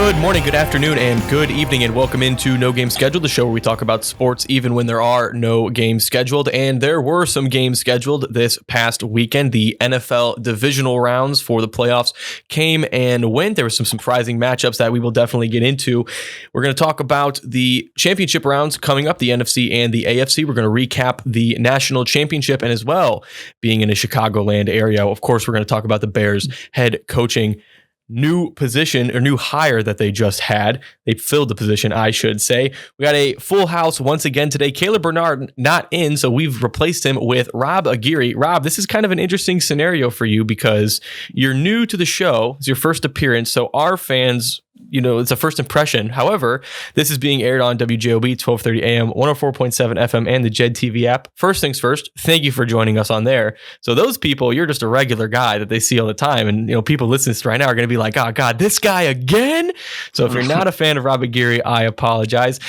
Good morning, good afternoon, and good evening, and welcome into No Game Scheduled, the show where we talk about sports even when there are no games scheduled. And there were some games scheduled this past weekend. The NFL Divisional rounds for the playoffs came and went. There were some surprising matchups that we will definitely get into. We're going to talk about the championship rounds coming up, the NFC and the AFC. We're going to recap the national championship, and as well, being in a Chicagoland area, of course, we're going to talk about the Bears head coaching new position or new hire that they just had. They filled the position, I should say. We got a full house once again today. Caleb Bernard not in, so we've replaced him with Rob Aguirre. Rob, this is kind of an interesting scenario for you because you're new to the show. It's your first appearance, so our fans, it's a first impression. However, this is being aired on WJOB 1230 AM, 104.7 FM, and the JED TV app. First things first, thank you for joining us on there. So those people, you're just a regular guy that they see all the time, and people listening to this right now are going to be like, oh God, this guy again? So if you're not a fan of Rob Aguirre, I apologize.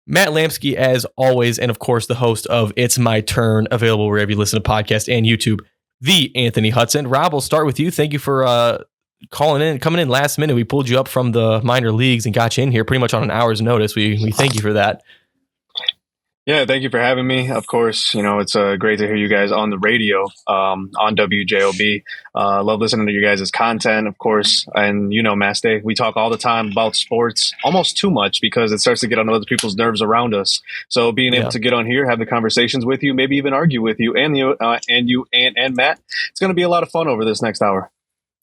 Matt Lamsky, as always, and of course the host of It's My Turn, available wherever you listen to podcasts and YouTube, the Anthony Hudson. Rob, we'll start with you. Thank you for coming in last minute. We pulled you up from the minor leagues and got you in here pretty much on an hour's notice. We thank you for that. Yeah, thank you for having me. Of course, it's great to hear you guys on the radio, on WJOB. Love listening to you guys' content, of course. And, Maste, we talk all the time about sports, almost too much because it starts to get on other people's nerves around us. So being able to get on here, have the conversations with you, maybe even argue with you and Matt, it's going to be a lot of fun over this next hour.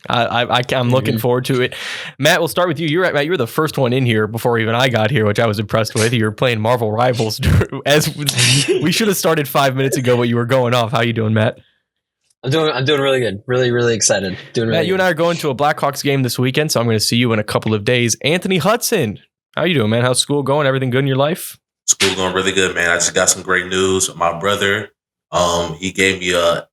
I'm looking forward to it. Matt, we'll start with you. You're right, Matt. You were the first one in here before even I got here, which I was impressed with. You were playing Marvel Rivals as we should have started 5 minutes ago, but you were going off. How you doing, Matt? I'm doing really good. Really, really excited. Matt, you and I are going to a Blackhawks game this weekend, so I'm going to see you in a couple of days. Anthony Hudson, how you doing, man? How's school going? Everything good in your life? School going really good, man. I just got some great news. My brother, he gave me a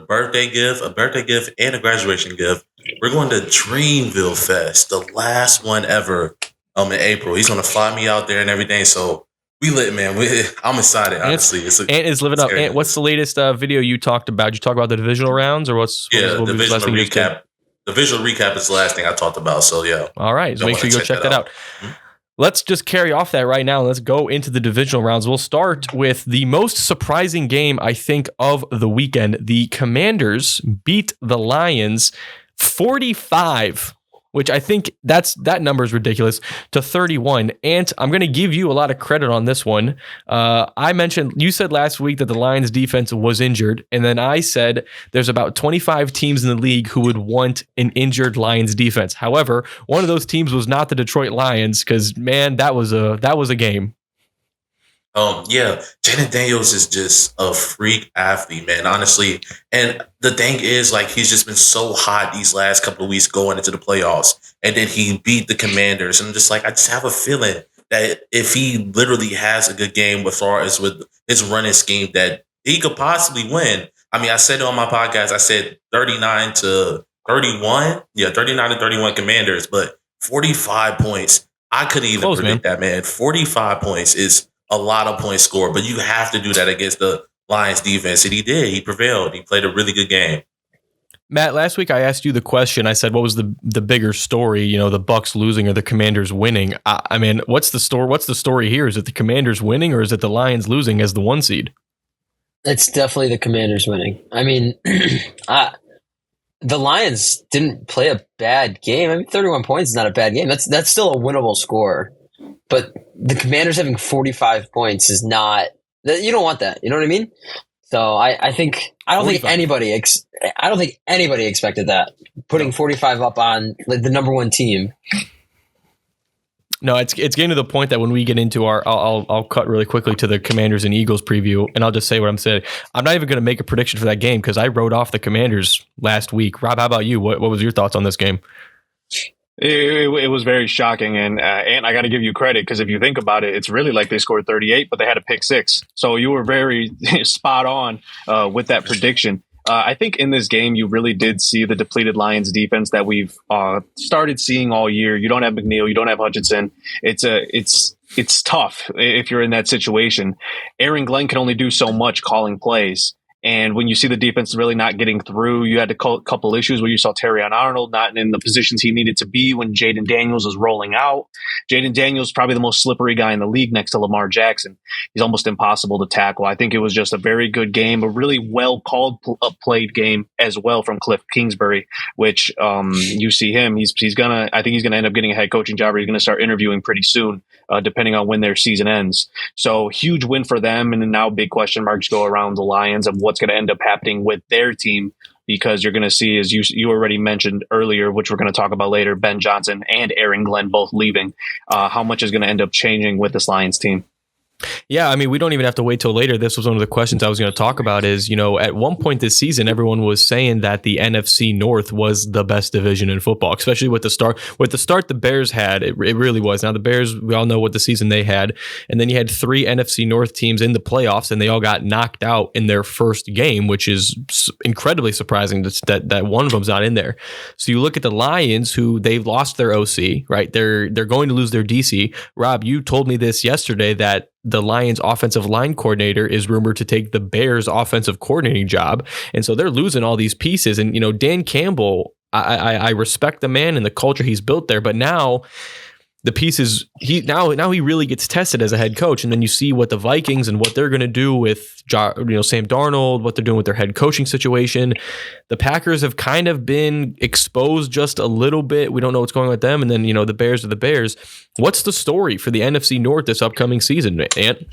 birthday gift, and a graduation gift. We're going to Dreamville Fest, the last one ever, in April. He's going to fly me out there and everything. So we lit, man. I'm excited, honestly. Ant is living up. Ant, what's the latest video you talked about? Did you talk about the divisional rounds or what's the divisional recap? The visual recap is the last thing I talked about. So yeah. All right. So make sure you go check that out. Mm-hmm. Let's just carry off that right now. Let's go into the divisional rounds. We'll start with the most surprising game, I think, of the weekend. The Commanders beat the Lions 45, which I think that number is ridiculous, to 31. And I'm going to give you a lot of credit on this one. You said last week that the Lions defense was injured, and then I said there's about 25 teams in the league who would want an injured Lions defense. However, one of those teams was not the Detroit Lions because, man, that was a game. Yeah, Jaden Daniels is just a freak athlete, man, honestly. And the thing is, he's just been so hot these last couple of weeks going into the playoffs. And then he beat the Commanders. And I'm just I just have a feeling that if he literally has a good game as far as with his running scheme, that he could possibly win. I mean, I said it on my podcast, I said 39 to 31. Yeah, 39 to 31 Commanders, but 45 points. I couldn't even predict that, man. 45 points is a lot of points scored, but you have to do that against the Lions defense. And he did. He prevailed. He played a really good game. Matt, last week I asked you the question. I said, what was the bigger story, the Bucs losing or the Commanders winning? I mean, what's the story? What's the story here? Is it the Commanders winning or is it the Lions losing as the 1 seed? It's definitely the Commanders winning. I mean, the Lions didn't play a bad game. I mean, 31 points is not a bad game. That's still a winnable score. But the Commanders having 45 points is not. You don't want that. You know what I mean? So I don't think anybody expected that. Putting 45 up on the number one team. No, it's getting to the point that when we get into I'll cut really quickly to the Commanders and Eagles preview, and I'll just say what I'm saying. I'm not even going to make a prediction for that game because I wrote off the Commanders last week. Rob, how about you? What was your thoughts on this game? It was very shocking, and I got to give you credit because if you think about it, it's really like they scored 38, but they had a pick six. So you were very spot on with that prediction. I think in this game, you really did see the depleted Lions defense that we've started seeing all year. You don't have McNeil, you don't have Hutchinson. It's tough if you're in that situation. Aaron Glenn can only do so much calling plays. And when you see the defense really not getting through, you had a couple issues where you saw Terrion Arnold not in the positions he needed to be when Jaden Daniels was rolling out. Jaden Daniels, probably the most slippery guy in the league next to Lamar Jackson. He's almost impossible to tackle. I think it was just a very good game, a really well called, played game as well from Cliff Kingsbury, which you see him. I think he's gonna end up getting a head coaching job, or he's gonna start interviewing pretty soon, depending on when their season ends. So huge win for them, and then now big question marks go around the Lions of what's going to end up happening with their team, because you're going to see, as you already mentioned earlier, which we're going to talk about later, Ben Johnson and Aaron Glenn both leaving. How much is going to end up changing with this Lions team? Yeah, I mean, we don't even have to wait till later. This was one of the questions I was going to talk about is, at one point this season, everyone was saying that the NFC North was the best division in football, especially with the start the Bears had. It really was. Now, the Bears, we all know what the season they had. And then you had 3 NFC North teams in the playoffs, and they all got knocked out in their first game, which is incredibly surprising that one of them's not in there. So you look at the Lions, who they've lost their OC, right? They're going to lose their DC. Rob, you told me this yesterday that the Lions offensive line coordinator is rumored to take the Bears offensive coordinating job. And so they're losing all these pieces. And, Dan Campbell, I respect the man and the culture he's built there, but now the pieces, he really gets tested as a head coach. And then you see what the Vikings and what they're going to do with Sam Darnold, what they're doing with their head coaching situation. The Packers have kind of been exposed just a little bit. We don't know what's going on with them. And then, the Bears are the Bears. What's the story for the NFC North this upcoming season, Ant?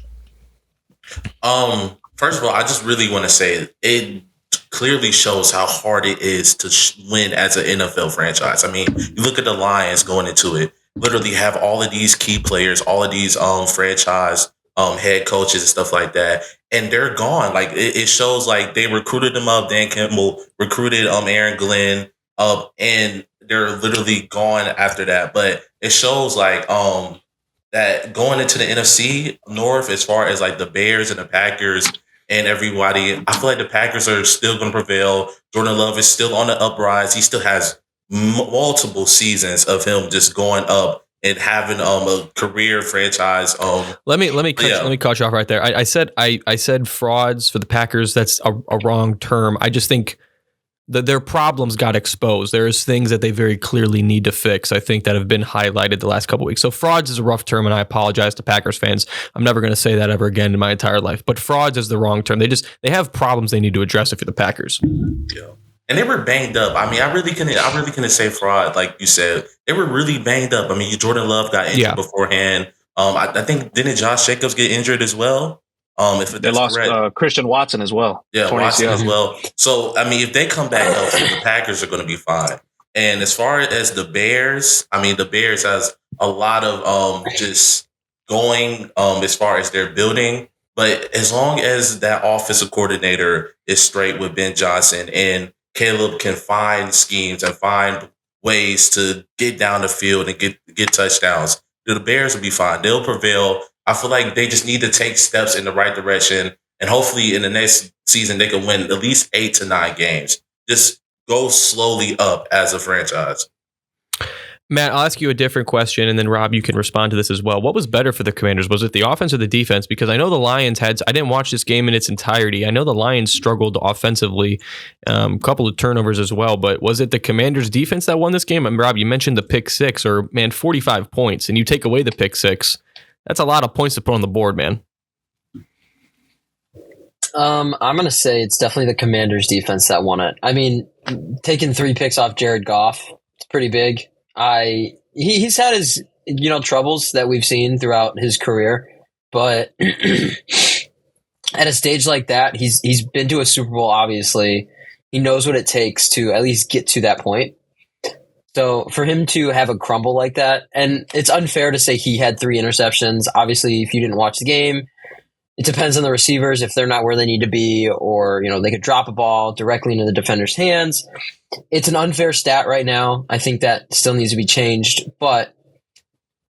First of all, I just really want to say it clearly shows how hard it is to win as an NFL franchise. I mean, you look at the Lions going into it, literally have all of these key players, all of these franchise head coaches and stuff like that, and they're gone. Like it shows like they recruited them up. Dan Campbell recruited Aaron Glenn up, and they're literally gone after that. But it shows like that going into the NFC North, as far as like the Bears and the Packers and everybody, I feel like the Packers are still going to prevail. Jordan Love is still on the uprise. He still has multiple seasons of him just going up and having a career franchise. Let me cut you off right there. I said frauds for the Packers. That's a wrong term. I just think that their problems got exposed. There's things that they very clearly need to fix, I think, that have been highlighted the last couple of weeks. So frauds is a rough term, and I apologize to Packers fans. I'm never going to say that ever again in my entire life. But frauds is the wrong term. They have problems they need to address if you're the Packers. Yeah. And they were banged up. I mean, I really couldn't say fraud, like you said. They were really banged up. I mean, Jordan Love got injured beforehand. I think, didn't Josh Jacobs get injured as well? If they lost Christian Watson as well. Yeah, Watson as well. So, I mean, if they come back healthy, the Packers are going to be fine. And as far as the Bears, I mean, the Bears has a lot of just going as far as their building. But as long as that offensive coordinator is straight with Ben Johnson and Caleb can find schemes and find ways to get down the field and get touchdowns, the Bears will be fine. They'll prevail. I feel like they just need to take steps in the right direction. And hopefully in the next season, they can win at least 8 to 9 games. Just go slowly up as a franchise. Matt, I'll ask you a different question, and then Rob, you can respond to this as well. What was better for the Commanders? Was it the offense or the defense? Because I know the Lions I didn't watch this game in its entirety. I know the Lions struggled offensively, a couple of turnovers as well, but was it the Commanders defense that won this game? And Rob, you mentioned the pick six, 45 points, and you take away the pick six. That's a lot of points to put on the board, man. I'm going to say it's definitely the Commanders defense that won it. I mean, taking 3 picks off Jared Goff, it's pretty big. He's had his troubles that we've seen throughout his career, but at a stage like that, he's been to a Super Bowl. Obviously, he knows what it takes to at least get to that point. So for him to have a crumble like that, and it's unfair to say he had 3 interceptions. Obviously, if you didn't watch the game, it depends on the receivers if they're not where they need to be, or they could drop a ball directly into the defender's hands. It's an unfair stat right now. I think that still needs to be changed. But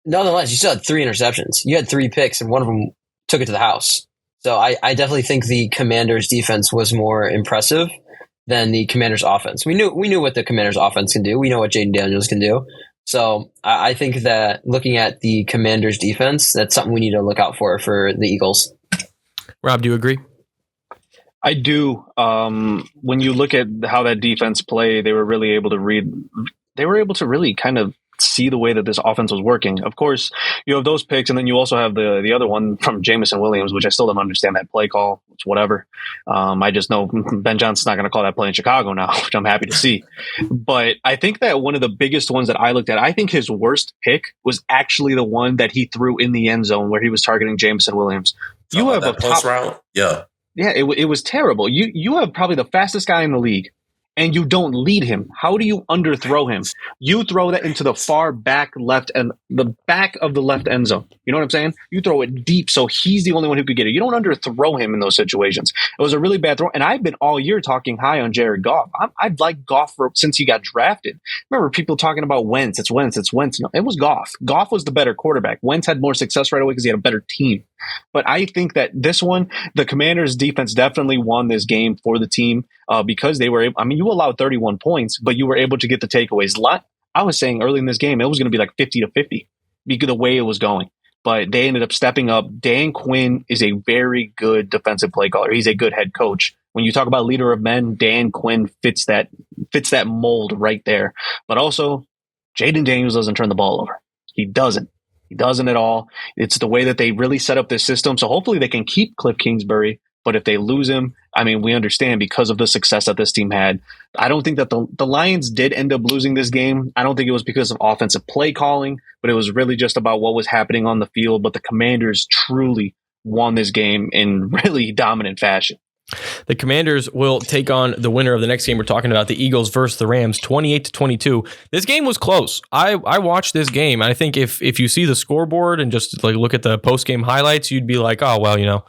nonetheless, you still had 3 interceptions. You had 3 picks, and one of them took it to the house. So I definitely think the Commanders' defense was more impressive than the Commanders' offense. We knew what the Commanders' offense can do. We know what Jaden Daniels can do. So I think that looking at the Commanders' defense, that's something we need to look out for the Eagles. Rob, do you agree? I do. When you look at how that defense played, they were really able to read. They were able to really kind of see the way that this offense was working. Of course, you have those picks, and then you also have the other one from Jameson Williams, which I still don't understand that play call. It's whatever. I just know Ben Johnson's not going to call that play in Chicago now, which I'm happy to see. But I think that one of the biggest ones that I looked at, I think his worst pick was actually the one that he threw in the end zone where he was targeting Jameson Williams. You have a post route, yeah. Yeah, it was terrible. You have probably the fastest guy in the league, and you don't lead him. How do you underthrow him? You throw that into the far back left and the back of the left end zone. You know what I'm saying? You throw it deep, so he's the only one who could get it. You don't underthrow him in those situations. It was a really bad throw, and I've been all year talking high on Jared Goff. I've liked Goff since he got drafted. Remember people talking about Wentz. It's Wentz. It's Wentz. No, it was Goff. Goff was the better quarterback. Wentz had more success right away because he had a better team. But I think that this one, the Commanders' defense definitely won this game for the team because they were able. I mean, you allowed 31 points, but you were able to get the takeaways. I was saying early in this game, it was going to be like 50-50 because the way it was going. But they ended up stepping up. Dan Quinn is a very good defensive play caller. He's a good head coach. When you talk about leader of men, Dan Quinn fits that mold right there. But also, Jaden Daniels doesn't turn the ball over. He doesn't. He doesn't at all. It's the way that they really set up this system. So hopefully they can keep Cliff Kingsbury. But if they lose him, I mean, we understand because of the success that this team had. I don't think that the Lions did end up losing this game. I don't think it was because of offensive play calling, but it was really just about what was happening on the field. But the Commanders truly won this game in really dominant fashion. The Commanders will take on the winner of the next game we're talking about, the Eagles versus the Rams, 28-22. This game was close. I watched this game. I think if you see the scoreboard and just like look at the post-game highlights, you'd be like, oh, well,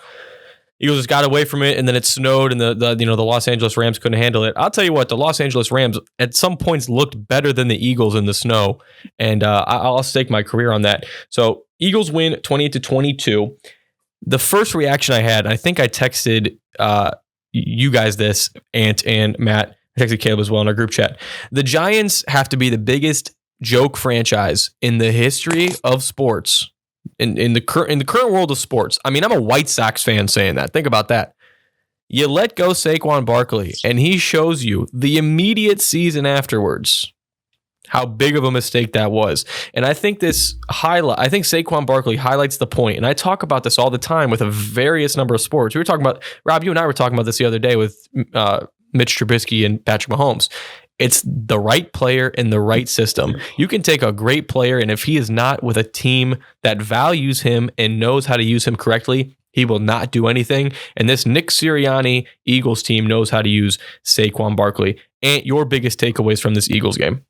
Eagles just got away from it, and then it snowed, and the Los Angeles Rams couldn't handle it. I'll tell you what, the Los Angeles Rams at some points looked better than the Eagles in the snow, and I'll stake my career on that. So Eagles win 28-22. The first reaction I had, I think I texted you guys this, Ant and Matt. I texted Caleb as well in our group chat. The Giants have to be the biggest joke franchise in the history of sports. In the current world of sports. I mean, I'm a White Sox fan saying that. Think about that. You let go Saquon Barkley, and he shows you the immediate season afterwards how big of a mistake that was. And I think Saquon Barkley highlights the point, and I talk about this all the time with a various number of sports. We were talking about, Rob, you and I were talking about this the other day with Mitch Trubisky and Patrick Mahomes. It's the right player in the right system. You can take a great player, and if he is not with a team that values him and knows how to use him correctly, he will not do anything. And this Nick Sirianni Eagles team knows how to use Saquon Barkley. And your biggest takeaways from this Eagles game?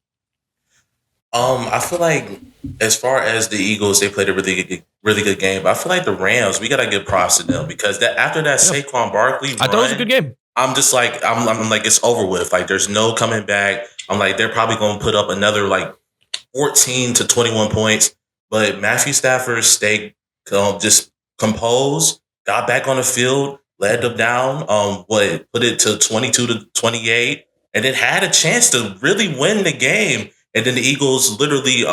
I feel like as far as the Eagles, they played a really good game. But I feel like the Rams, we gotta give props to them because after that Saquon Barkley run, I thought it was a good game. I'm just like, I'm like, it's over with. Like, there's no coming back. I'm like, they're probably going to put up another like 14 to 21 points. But Matthew Stafford stayed just composed, got back on the field, led them down, put it to 22-28, and then had a chance to really win the game. And then the Eagles literally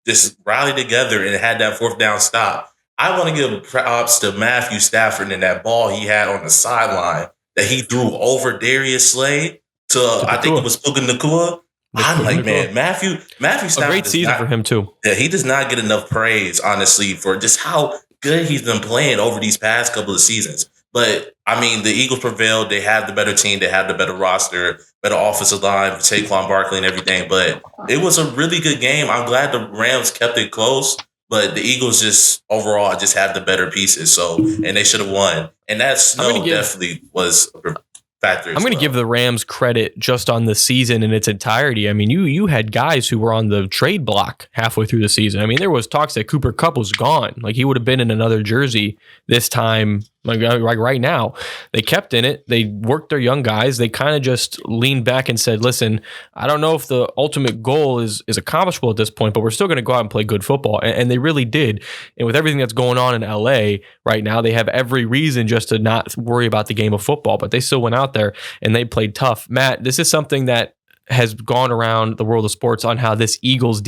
just rallied together and had that fourth down stop. I want to give props to Matthew Stafford and that ball he had on the sideline that he threw over Darius Slay to I think it was Puka Nacua. I'm like, man, Matthew Stafford. A great season for him too. Yeah, he does not get enough praise, honestly, for just how good he's been playing over these past couple of seasons. But I mean, the Eagles prevailed. They have the better team. They have the better roster, better offensive line, Saquon Barkley and everything. But it was a really good game. I'm glad the Rams kept it close. But the Eagles just overall just had the better pieces, and they should have won. And that snow definitely was a factor. I'm going to give the Rams credit just on the season in its entirety. I mean, you had guys who were on the trade block halfway through the season. I mean, there was talks that Cooper Kupp was gone. Like, he would have been in another jersey this time, like right now. They kept in it. They worked their young guys. They kind of just leaned back and said, listen, I don't know if the ultimate goal is accomplishable at this point, but we're still going to go out and play good football. And they really did. And with everything that's going on in LA right now, they have every reason just to not worry about the game of football, but they still went out there and they played tough. Matt, this is something that has gone around the world of sports on how this Eagles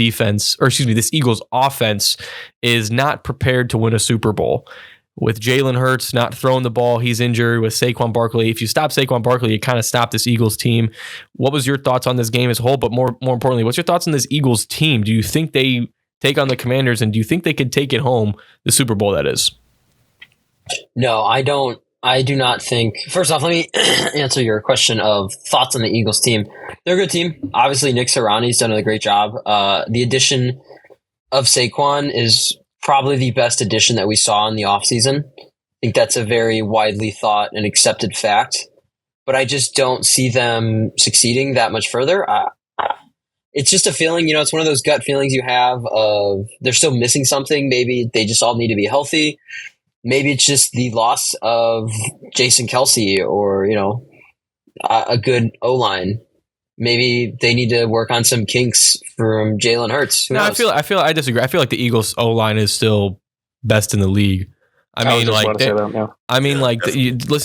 offense is not prepared to win a Super Bowl. with Jalen Hurts not throwing the ball, he's injured. With Saquon Barkley, if you stop Saquon Barkley, you kind of stop this Eagles team. What was your thoughts on this game as a whole? But more importantly, what's your thoughts on this Eagles team? Do you think they take on the Commanders, and do you think they could take it home, the Super Bowl that is? No, I don't. I do not think. First off, let me answer your question of thoughts on the Eagles team. They're a good team. Obviously, Nick Sirianni's done a great job. The addition of Saquon is probably the best addition that we saw in the offseason. I think that's a very widely thought and accepted fact. But I just don't see them succeeding that much further. It's just a feeling, it's one of those gut feelings you have of they're still missing something. Maybe they just all need to be healthy. Maybe it's just the loss of Jason Kelce or, a good O-line. Maybe they need to work on some kinks from Jalen Hurts. Who knows? I disagree. I feel like the Eagles O-line is still best in the league. Listen,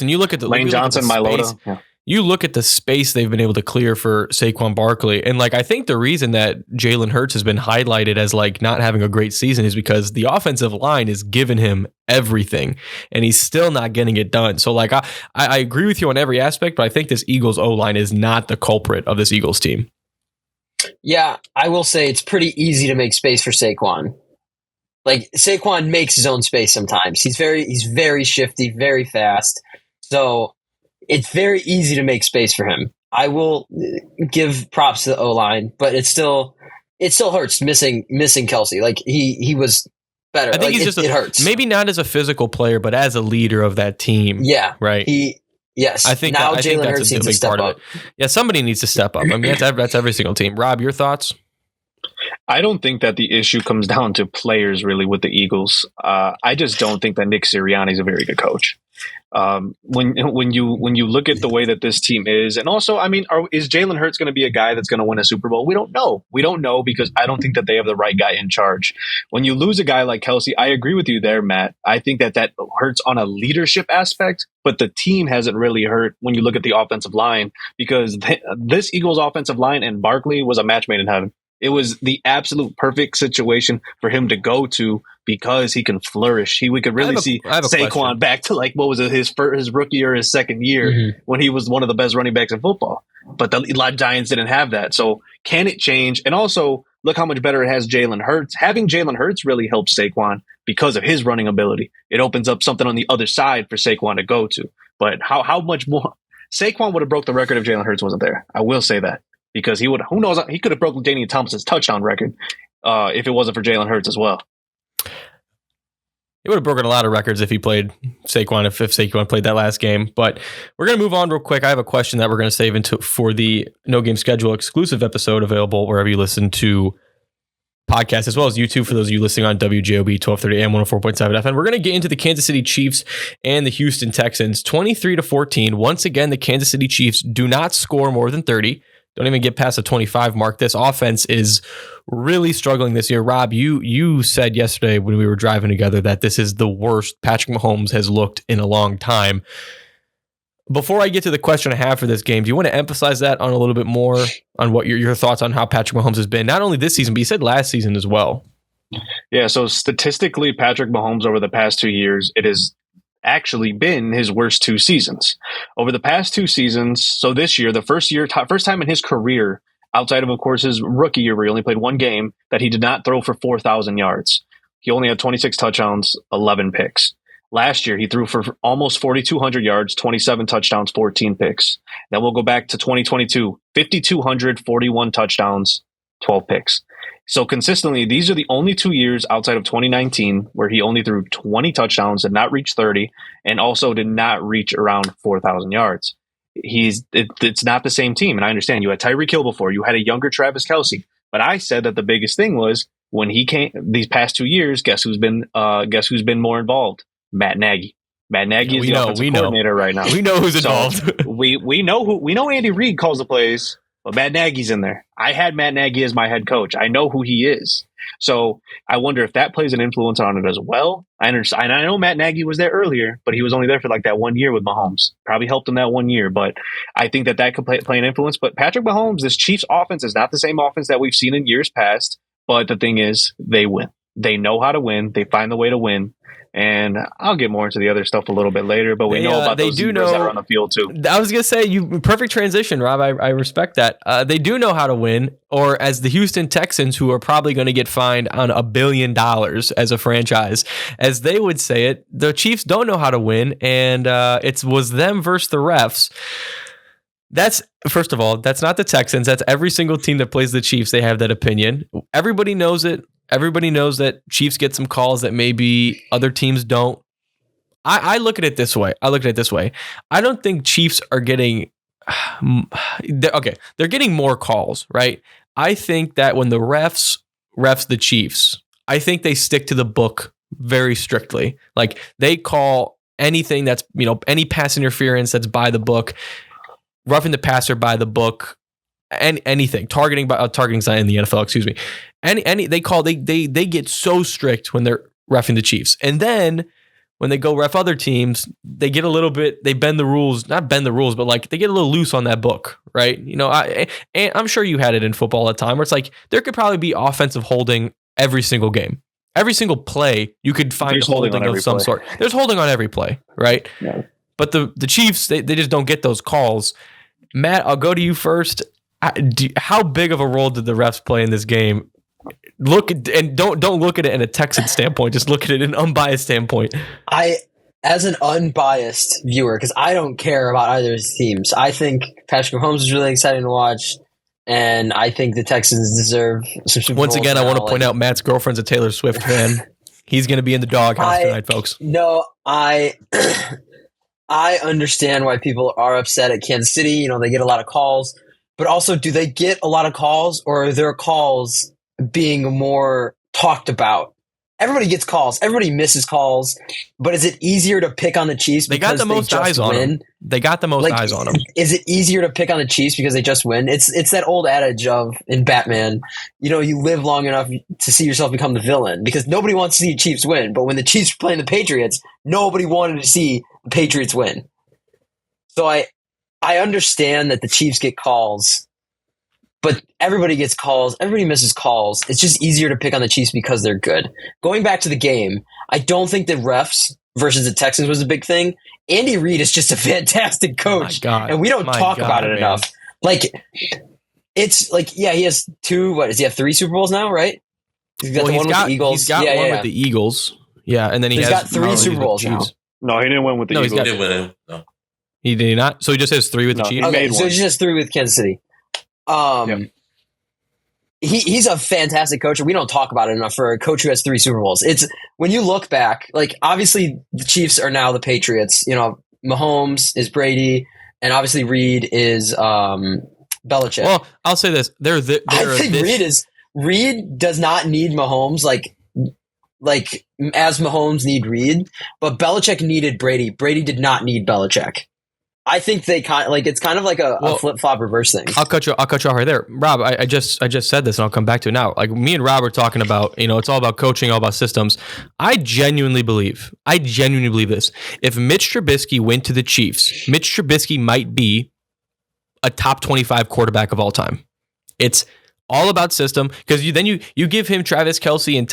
you look at the Lane Johnson, Mylota. Yeah. You look at the space they've been able to clear for Saquon Barkley. And I think the reason that Jalen Hurts has been highlighted as not having a great season is because the offensive line is giving him everything and he's still not getting it done. So I agree with you on every aspect, but I think this Eagles O-line is not the culprit of this Eagles team. Yeah, I will say it's pretty easy to make space for Saquon. Saquon makes his own space sometimes. He's very shifty, very fast. So it's very easy to make space for him. I will give props to the O-line, but it still hurts missing Kelce. He was better. I think it hurts. Maybe not as a physical player, but as a leader of that team. Yeah. Right. Yes. I think Jalen Hurts needs to step up. Yeah, somebody needs to step up. That's every single team. Rob, your thoughts? I don't think that the issue comes down to players really with the Eagles. I just don't think that Nick Sirianni is a very good coach. When you look at the way that this team is, and also, is Jalen Hurts going to be a guy that's going to win a Super Bowl? We don't know. We don't know because I don't think that they have the right guy in charge. When you lose a guy like Kelce, I agree with you there, Matt. I think that hurts on a leadership aspect, but the team hasn't really hurt when you look at the offensive line because this Eagles offensive line and Barkley was a match made in heaven. It was the absolute perfect situation for him to go to because he can flourish. We could really see Saquon question. Back to what was it, his rookie or his second year when he was one of the best running backs in football. But the Giants didn't have that. So can it change? And also look how much better it has Jalen Hurts. Having Jalen Hurts really helps Saquon because of his running ability. It opens up something on the other side for Saquon to go to. But how much more? Saquon would have broke the record if Jalen Hurts wasn't there. I will say that. Because he could have broken Daniel Thompson's touchdown record if it wasn't for Jalen Hurts as well. He would have broken a lot of records if he played Saquon, if Saquon played that last game. But we're going to move on real quick. I have a question that we're going to save for the No Game Schedule exclusive episode available wherever you listen to podcasts, as well as YouTube for those of you listening on WJOB 1230 AM 104.7 FM. We're going to get into the Kansas City Chiefs and the Houston Texans 23-14. Once again, the Kansas City Chiefs do not score more than 30. Don't even get past the 25 mark. This offense is really struggling this year. Rob, you said yesterday when we were driving together that this is the worst Patrick Mahomes has looked in a long time. Before I get to the question I have for this game, do you want to emphasize that on a little bit more on what your thoughts on how Patrick Mahomes has been, not only this season, but you said last season as well? Yeah, so statistically, Patrick Mahomes over the past 2 years, it has actually been his worst 2 seasons. Over the past 2 seasons, so this year, the first time in his career, outside of course, his rookie year where he only played 1 game, that he did not throw for 4,000 yards. He only had 26 touchdowns, 11 picks. Last year, he threw for almost 4,200 yards, 27 touchdowns, 14 picks. Then we'll go back to 2022, 5,200, 41 touchdowns, 12 picks. So consistently, these are the only 2 years outside of 2019 where he only threw 20 touchdowns, did not reach 30, and also did not reach around 4,000 yards. It's not the same team, and I understand. You had Tyreek Hill before. You had a younger Travis Kelce. But I said that the biggest thing was when he came these past 2 years, guess who's been more involved? Matt Nagy. Matt Nagy is the offensive coordinator right now. We know who's involved. we know Andy Reid calls the plays. But Matt Nagy's in there. I had Matt Nagy as my head coach. I know who he is. So I wonder if that plays an influence on it as well. I understand. I know Matt Nagy was there earlier, but he was only there for that 1 year with Mahomes. Probably helped him that 1 year, but I think that could play an influence. But Patrick Mahomes, this Chiefs offense is not the same offense that we've seen in years past. But the thing is, they win. They know how to win. They find the way to win. And I'll get more into the other stuff a little bit later, but we know about those zebras that are on the field too. I was going to say, perfect transition, Rob. I respect that. They do know how to win, or as the Houston Texans, who are probably going to get fined on $1 billion as a franchise, as they would say it, the Chiefs don't know how to win, and it was them versus the refs. That's, first of all, that's not the Texans. That's every single team that plays the Chiefs. They have that opinion. Everybody knows it. Everybody knows that Chiefs get some calls that maybe other teams don't. I look at it this way. I don't think Chiefs are getting they're getting more calls, right? I think that when the refs the Chiefs, I think they stick to the book very strictly. Like, they call anything that's, any pass interference that's by the book, roughing the passer by the book, and anything targeting's not in the NFL, excuse me. They get so strict when they're reffing the Chiefs. And then when they go ref other teams, they get a little bit, they bend the rules, not bend the rules, but like they get a little loose on that book, right? And I'm sure you had it in football all the time where it's like there could probably be offensive holding every single game. Every single play, you could find holding of some sort. There's holding on every play, right? Yeah. But the Chiefs, they just don't get those calls. Matt, I'll go to you first. How big of a role did the refs play in this game? Don't look at it in a Texan standpoint. Just look at it in an unbiased standpoint. As an unbiased viewer, because I don't care about either of these teams, I think Patrick Mahomes is really exciting to watch, and I think the Texans deserve some Super Once Bowls again, now. I want to point out Matt's girlfriend's a Taylor Swift fan. He's going to be in the doghouse tonight, folks. No, I understand why people are upset at Kansas City. They get a lot of calls. But also, do they get a lot of calls, or are their calls being more talked about? Everybody gets calls. Everybody misses calls. But is it easier to pick on the Chiefs because they got the most eyes on them? They got the most eyes on them. Is it easier to pick on the Chiefs because they just win? It's that old adage of in Batman, you live long enough to see yourself become the villain, because nobody wants to see the Chiefs win. But when the Chiefs were playing the Patriots, nobody wanted to see the Patriots win. So I understand that the Chiefs get calls, but everybody gets calls. Everybody misses calls. It's just easier to pick on the Chiefs because they're good. Going back to the game, I don't think the refs versus the Texans was a big thing. Andy Reid is just a fantastic coach, and we don't talk about it enough. It's like, he has two. Does he have 3 Super Bowls now? Right? He's got one with the Eagles. He's got one with the Eagles. Yeah, and then he's got 3 Super Bowls now. No, he didn't win with the Eagles. He didn't win. No. He did not. So he just has 3 with the Chiefs. Okay, so he just has 3 with Kansas City. He's a fantastic coach, and we don't talk about it enough for a coach who has 3 Super Bowls. It's when you look back, obviously the Chiefs are now the Patriots. Mahomes is Brady, and obviously Reid is Belichick. Well, I'll say this: I think Reid does not need Mahomes like as Mahomes need Reid, but Belichick needed Brady. Brady did not need Belichick. I think they it's kind of like a flip-flop reverse thing. I'll cut you off right there. Rob, I just said this, and I'll come back to it now. Like, me and Rob are talking about, it's all about coaching, all about systems. I genuinely believe this. If Mitch Trubisky went to the Chiefs, Mitch Trubisky might be a top 25 quarterback of all time. It's all about system, because you give him Travis Kelce and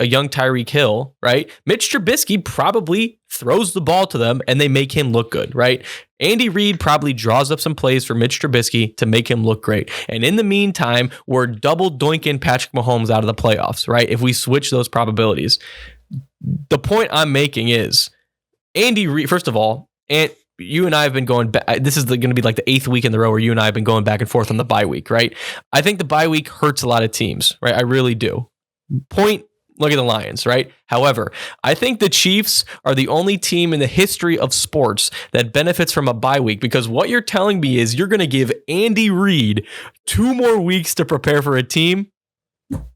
a young Tyreek Hill, right? Mitch Trubisky probably throws the ball to them and they make him look good, right? Andy Reid probably draws up some plays for Mitch Trubisky to make him look great. And in the meantime, we're double doinking Patrick Mahomes out of the playoffs, right? If we switch those probabilities. The point I'm making is Andy Reid, first of all, and you and I have been going back. This is going to be like the 8th week in the row where you and I have been going back and forth on the bye week, right? I think the bye week hurts a lot of teams, right? I really do. Look at the Lions, right? However, I think the Chiefs are the only team in the history of sports that benefits from a bye week, because what you're telling me is you're going to give Andy Reid 2 more weeks to prepare for a team.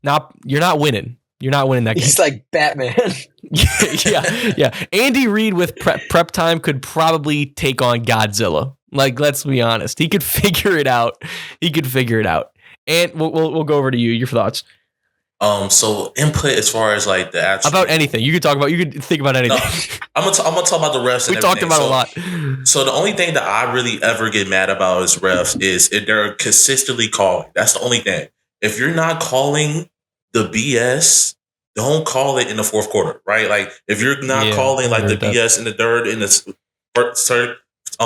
Now, you're not winning. You're not winning that game. He's like Batman. Yeah. Andy Reid with prep time could probably take on Godzilla. Let's be honest. He could figure it out. And we'll go over to you. Your thoughts. So input as far as the actual about anything you could think about anything. No, I'm gonna talk about the refs. We talked about a lot. So the only thing that I really ever get mad about as refs is if they're consistently calling. That's the only thing. If you're not calling the BS, don't call it in the fourth quarter, right? Like if you're not calling like the BS in the third, in the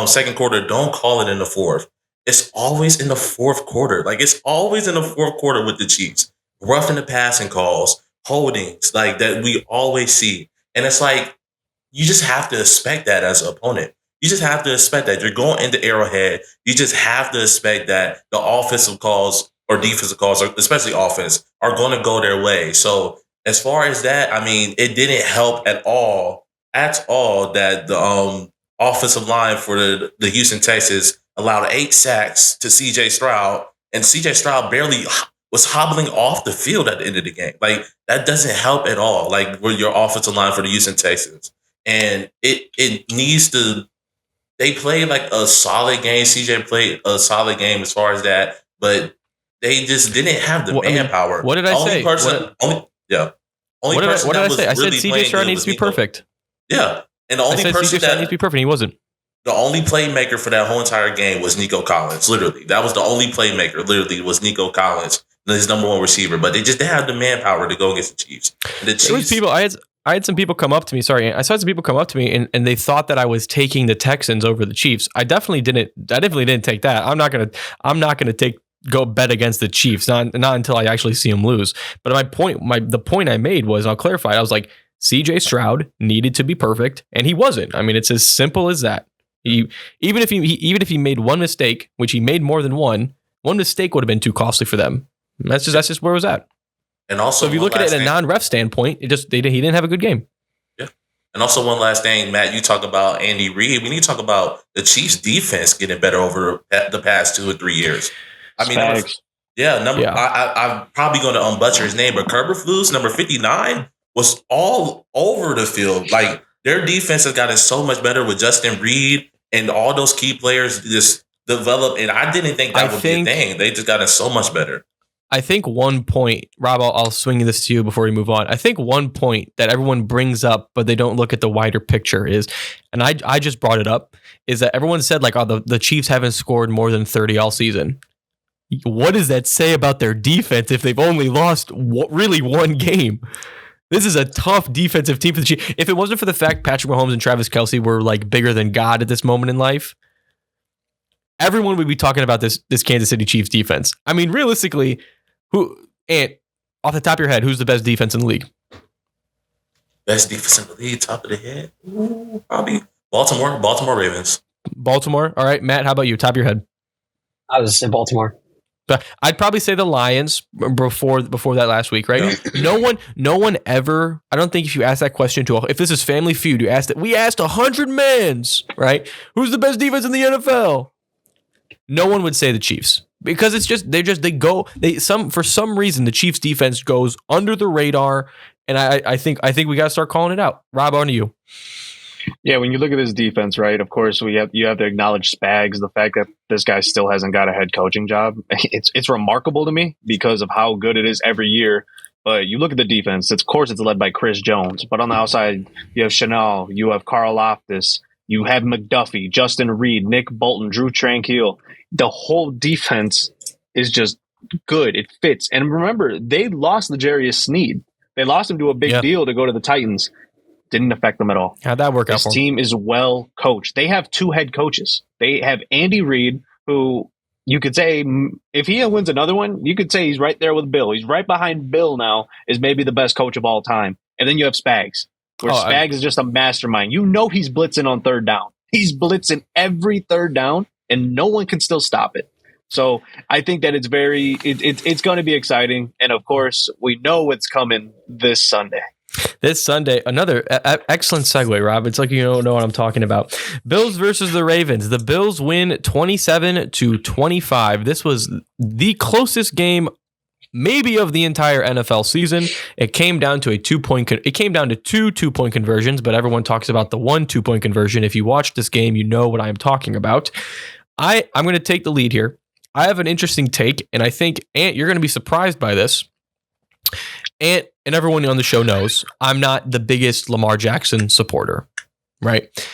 second quarter, don't call it in the fourth. It's always in the fourth quarter. Like it's always in the fourth quarter with the Chiefs. Roughing the passing calls, holdings, like that we always see. And it's like, you just have to expect that as an opponent. You just have to expect that. You're going into Arrowhead. You just have to expect that the offensive calls or defensive calls, or especially offense, are going to go their way. So as far as that, I mean, it didn't help at all that the offensive line for the Houston Texans allowed 8 sacks to C.J. Stroud, and C.J. Stroud barely was hobbling off the field at the end of the game. Like, that doesn't help at all, like, with your offensive line for the Houston Texans. And it needs to – they played, like, a solid game. CJ played a solid game as far as that, but they just didn't have the manpower. What did I say? What did I say? I said CJ Stroud needs to be perfect. Yeah. And the only person that needs to be perfect, he wasn't. The only playmaker for that whole entire game was Nico Collins. Literally, that was the only playmaker. Literally, was Nico Collins, his number one receiver. But they just didn't have the manpower to go against the Chiefs. The Chiefs. There was people. I had some people come up to me. Sorry, I saw some people come up to me and they thought that I was taking the Texans over the Chiefs. I definitely didn't. I definitely didn't take that. I'm not gonna go bet against the Chiefs. Not until I actually see them lose. But the point I made was, and I'll clarify it, I was like, CJ Stroud needed to be perfect, and he wasn't. I mean, it's as simple as that. Even if he made one mistake, which he made more than one mistake would have been too costly for them. That's just where it was at. And also, so if you look at it in a non-ref standpoint, he didn't have a good game. Yeah. And also, one last thing, Matt, you talk about Andy Reid. We need to talk about the Chiefs' defense getting better over the past 2 or 3 years. I mean, I'm probably going to butcher his name, but Kerberflus, number 59, was all over the field. Like, their defense has gotten so much better with Justin Reid and all those key players just developed. And I didn't think that would be a thing. They just gotten so much better. I think one point, Rob, I'll swing this to you before we move on. I think one point that everyone brings up, but they don't look at the wider picture is, and I just brought it up, is that everyone said, like, oh, the Chiefs haven't scored more than 30 all season. What does that say about their defense if they've only lost really one game? This is a tough defensive team for the Chiefs. If it wasn't for the fact Patrick Mahomes and Travis Kelce were like bigger than God at this moment in life, everyone would be talking about this Kansas City Chiefs defense. I mean, realistically, Ant, off the top of your head, who's the best defense in the league? Best defense in the league, top of the head? Ooh, probably Baltimore Ravens. Baltimore. All right, Matt, how about you? Top of your head. I was in Baltimore. I'd probably say the Lions before that last week, right? Yeah. No one ever. I don't think if you ask that question if this is Family Feud, we asked 100 mans, right? Who's the best defense in the NFL? No one would say the Chiefs because for some reason the Chiefs defense goes under the radar, and I think we got to start calling it out. Rob, on to you. Yeah, when you look at this defense, right, of course, you have to acknowledge Spags. The fact that this guy still hasn't got a head coaching job, it's remarkable to me because of how good it is every year. But you look at the defense, of course, it's led by Chris Jones. But on the outside, you have Chanel, you have Carl Loftus, you have McDuffie, Justin Reed, Nick Bolton, Drew Tranquil. The whole defense is just good. It fits. And remember, they lost L'Jarius Sneed. They lost him to a big deal to go to the Titans. Didn't affect them at all. How'd that work out for them? This team is well coached. They have 2 head coaches. They have Andy Reid, who you could say, if he wins another one, you could say he's right there with Bill. He's right behind Bill now, is maybe the best coach of all time. And then you have Spags, where Spags is just a mastermind. You know he's blitzing on third down. He's blitzing every third down, and no one can still stop it. So I think that it's going to be exciting. And, of course, we know what's coming this Sunday. This Sunday, another excellent segue, Rob. It's like you don't know what I'm talking about. Bills versus the Ravens. The Bills win 27-25. This was the closest game maybe of the entire NFL season. It came down to two 2-point conversions, but everyone talks about the 1 2-point conversion. If you watch this game, you know what I'm talking about. I'm going to take the lead here. I have an interesting take, and I think, Ant, you're going to be surprised by this. And everyone on the show knows I'm not the biggest Lamar Jackson supporter, right?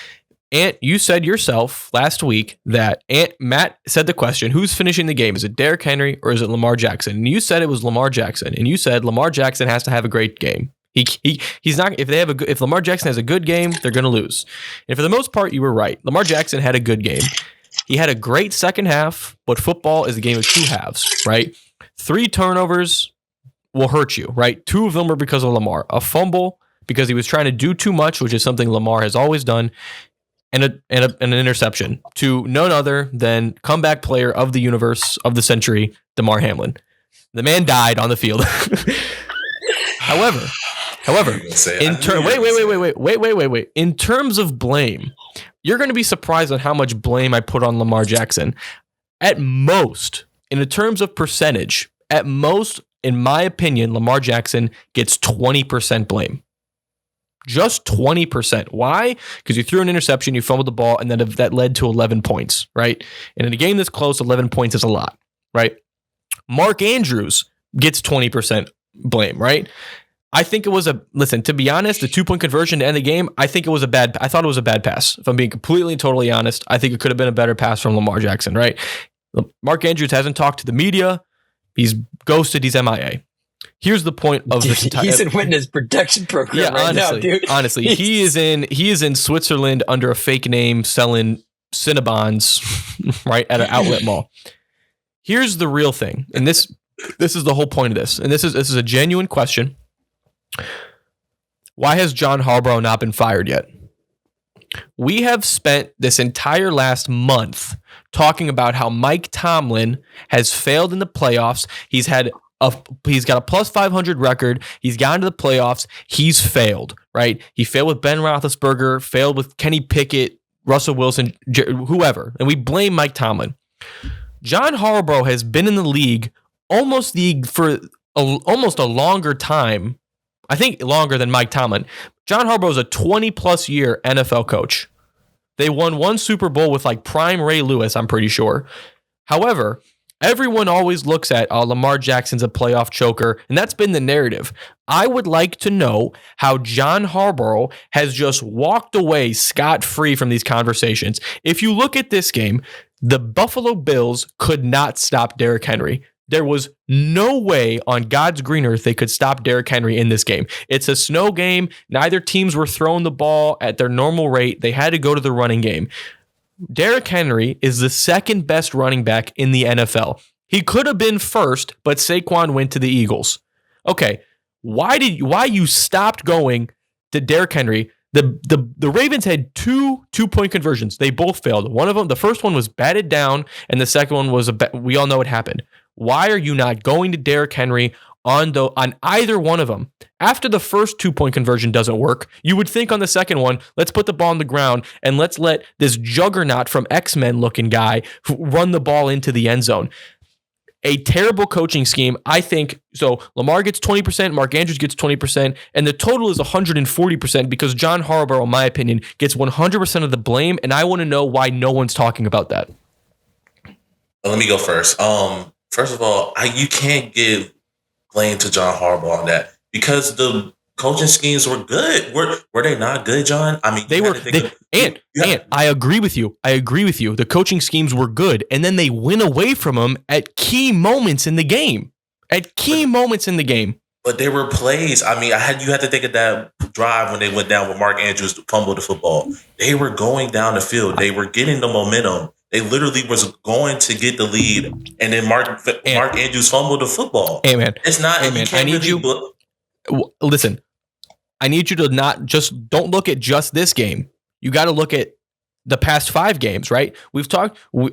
Ant, you said yourself last week that Matt said the question, who's finishing the game? Is it Derrick Henry or is it Lamar Jackson? And you said it was Lamar Jackson. And you said Lamar Jackson has to have a great game. He's not. If Lamar Jackson has a good game, they're going to lose. And for the most part, you were right. Lamar Jackson had a good game. He had a great second half, but football is a game of two halves, right? 3 turnovers will hurt you, right? 2 of them were because of Lamar. A fumble because he was trying to do too much, which is something Lamar has always done, and an interception to none other than comeback player of the universe of the century, Damar Hamlin. The man died on the field. However, wait. In terms of blame, you're going to be surprised on how much blame I put on Lamar Jackson. At most, in terms of percentage, in my opinion, Lamar Jackson gets 20% blame. Just 20%. Why? Because you threw an interception, you fumbled the ball, and then that led to 11 points, right? And in a game this close, 11 points is a lot, right? Mark Andrews gets 20% blame, right? I think it was to be honest, the 2-point conversion to end the game, I thought it was a bad pass. If I'm being completely and totally honest, I think it could have been a better pass from Lamar Jackson, right? Mark Andrews hasn't talked to the media. He's ghosted. He's MIA. Here's the point of this entire. He's in witness protection program now, dude. Honestly, he is in Switzerland under a fake name selling Cinnabons, right, at an outlet mall. Here's the real thing, and this is the whole point of this, and this is a genuine question. Why has John Harbaugh not been fired yet? We have spent this entire last month talking about how Mike Tomlin has failed in the playoffs. He's got a plus 500 record. He's gotten to the playoffs. He's failed, right? He failed with Ben Roethlisberger, failed with Kenny Pickett, Russell Wilson, whoever. And we blame Mike Tomlin. John Harbaugh has been in the league for almost a longer time. I think longer than Mike Tomlin. John Harbaugh is a 20-plus year NFL coach. They won 1 Super Bowl with prime Ray Lewis, I'm pretty sure. However, everyone always looks at Lamar Jackson's a playoff choker, and that's been the narrative. I would like to know how John Harbaugh has just walked away scot-free from these conversations. If you look at this game, the Buffalo Bills could not stop Derrick Henry. There was no way on God's green earth they could stop Derrick Henry in this game. It's a snow game. Neither teams were throwing the ball at their normal rate. They had to go to the running game. Derrick Henry is the second best running back in the NFL. He could have been first, but Saquon went to the Eagles. Okay, why you stopped going to Derrick Henry? The Ravens had 2 2-point conversions. They both failed. One of them, the first one was batted down, and the second one was we all know what happened. Why are you not going to Derrick Henry on either one of them? After the first 2-point conversion doesn't work, you would think on the second one, let's put the ball on the ground and let's let this juggernaut from X-Men looking guy run the ball into the end zone. A terrible coaching scheme, I think. So Lamar gets 20%, Mark Andrews gets 20%, and the total is 140% because John Harbaugh, in my opinion, gets 100% of the blame, and I want to know why no one's talking about that. Let me go first. First of all, you can't give blame to John Harbaugh on that because the coaching schemes were good. Were they not good, John? I mean, I agree with you. The coaching schemes were good, and then they went away from them at key moments in the game. But there were plays. I mean, you had to think of that drive when they went down with Mark Andrews to fumble the football. They were going down the field. They were getting the momentum. They literally was going to get the lead, and then Mark Andrews fumbled the football. Hey, man. It's not. Hey, man. I need you. Listen, I need you to don't look at just this game. You got to look at the past 5 games, right?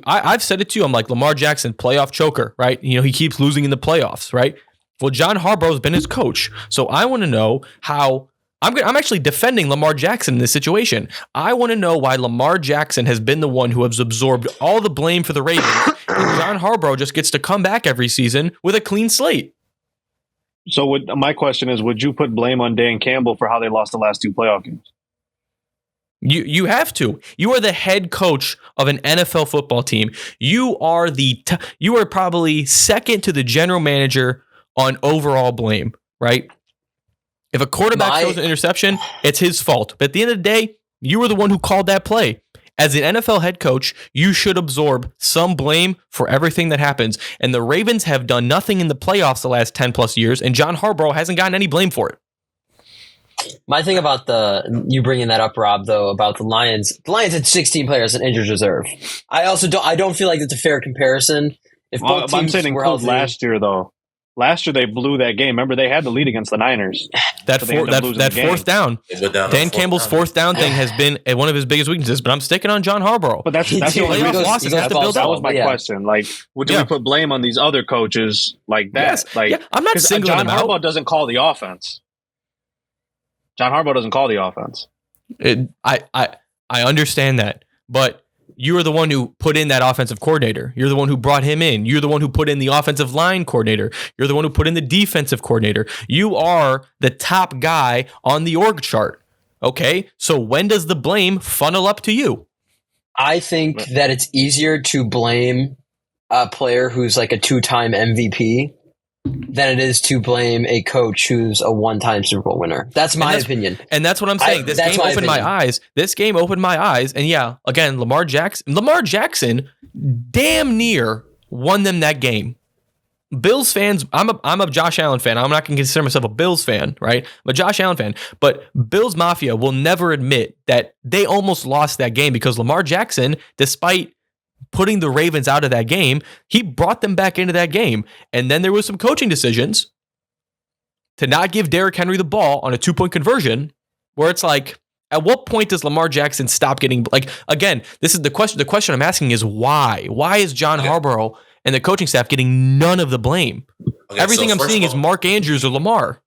I've said it to you. I'm like, Lamar Jackson, playoff choker, right? He keeps losing in the playoffs, right? Well, John Harbaugh has been his coach, so I want to know how. I'm actually defending Lamar Jackson in this situation. I want to know why Lamar Jackson has been the one who has absorbed all the blame for the Ravens, and John Harbaugh just gets to come back every season with a clean slate. So my question is, would you put blame on Dan Campbell for how they lost the last 2 playoff games? You have to. You are the head coach of an NFL football team. You are you are probably second to the general manager on overall blame, right? If a quarterback throws an interception, it's his fault. But at the end of the day, you were the one who called that play. As an NFL head coach, you should absorb some blame for everything that happens. And the Ravens have done nothing in the playoffs the last 10 plus years, and John Harbaugh hasn't gotten any blame for it. My thing about you bringing that up, Rob, though, about the Lions had 16 players in injured reserve. I don't feel like it's a fair comparison. If both teams I'm saying were include healthy, last year, though. Last year they blew that game. Remember, they had the lead against the Niners. That fourth down, Dan Campbell's fourth down thing has been one of his biggest weaknesses. But I'm sticking on John Harbaugh. But that's the only reason. That was my question. Like, do we put blame on these other coaches like that? Yes. I'm not singling them out. John Harbaugh doesn't call the offense. John Harbaugh doesn't call the offense. I understand that, but you are the one who put in that offensive coordinator. You're the one who brought him in. You're the one who put in the offensive line coordinator. You're the one who put in the defensive coordinator. You are the top guy on the org chart. Okay? So when does the blame funnel up to you? I think that it's easier to blame a player who's like a 2-time MVP than it is to blame a coach who's a 1-time Super Bowl winner. That's my opinion. And that's what I'm saying. This game opened my eyes. This game opened my eyes. And yeah, again, Lamar Jackson damn near won them that game. Bills fans, I'm a Josh Allen fan. I'm not going to consider myself a Bills fan, right? I'm a Josh Allen fan. But Bills Mafia will never admit that they almost lost that game because Lamar Jackson, despite putting the Ravens out of that game, he brought them back into that game. And then there was some coaching decisions to not give Derrick Henry the ball on a 2-point conversion, where it's like, at what point does Lamar Jackson stop getting, like, again, this is the question. The question I'm asking is why? Why is John Harbaugh and the coaching staff getting none of the blame? Okay, Everything I'm seeing is Mark Andrews or Lamar.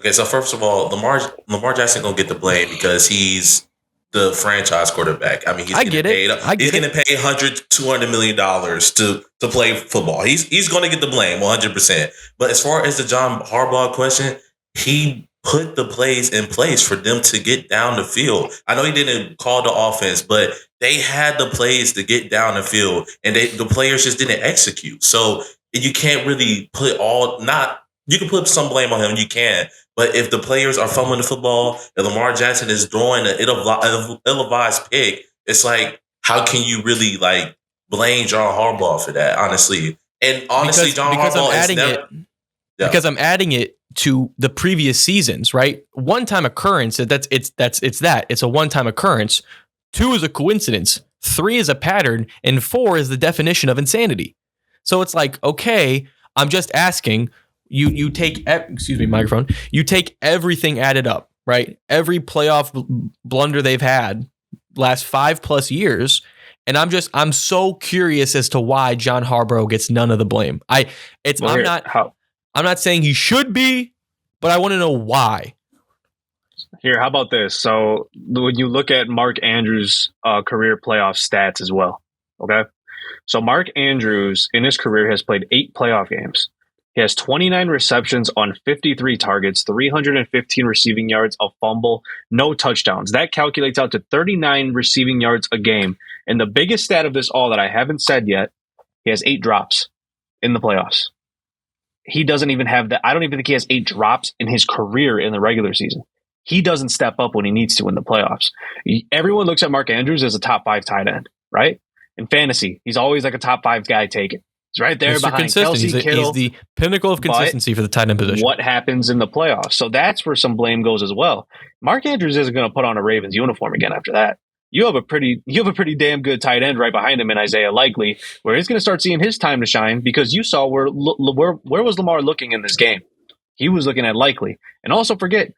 Okay, so first of all, Lamar Jackson gonna get the blame because he's the franchise quarterback. I mean, he's getting paid $100-200 million to play football. He's going to get the blame 100%. But as far as the John Harbaugh question, he put the plays in place for them to get down the field. I know he didn't call the offense, but they had the plays to get down the field, and the players just didn't execute. So you can't really you can put some blame on him, you can. But if the players are fumbling the football and Lamar Jackson is throwing an ill-advised pick, it's like, how can you really like blame John Harbaugh for that? Honestly, John Harbaugh is never. Because I'm adding it to the previous seasons, right? One-time occurrence. It's a one-time occurrence. 2 is a coincidence. 3 is a pattern, and 4 is the definition of insanity. So it's like, okay, I'm just asking. You take microphone. You take everything added up, right? Every playoff blunder they've had last 5+ years, and I'm so curious as to why John Harbaugh gets none of the blame. I'm not saying he should be, but I want to know why. Here, how about this? So when you look at Mark Andrews' career playoff stats as well, okay? So Mark Andrews in his career has played 8 playoff games. He has 29 receptions on 53 targets, 315 receiving yards, a fumble, no touchdowns. That calculates out to 39 receiving yards a game. And the biggest stat of this all that I haven't said yet, he has 8 drops in the playoffs. He doesn't even have that. I don't even think he has 8 drops in his career in the regular season. He doesn't step up when he needs to in the playoffs. Everyone looks at Mark Andrews as a top 5 tight end, right? In fantasy, he's always like a top 5 guy taken. He's right there behind Kelsey, Kittle. He's the pinnacle of consistency for the tight end position. What happens in the playoffs? So that's where some blame goes as well. Mark Andrews isn't going to put on a Ravens uniform again after that. You have a pretty damn good tight end right behind him in Isaiah Likely, where he's going to start seeing his time to shine, because you saw where was Lamar looking in this game? He was looking at Likely. And also forget,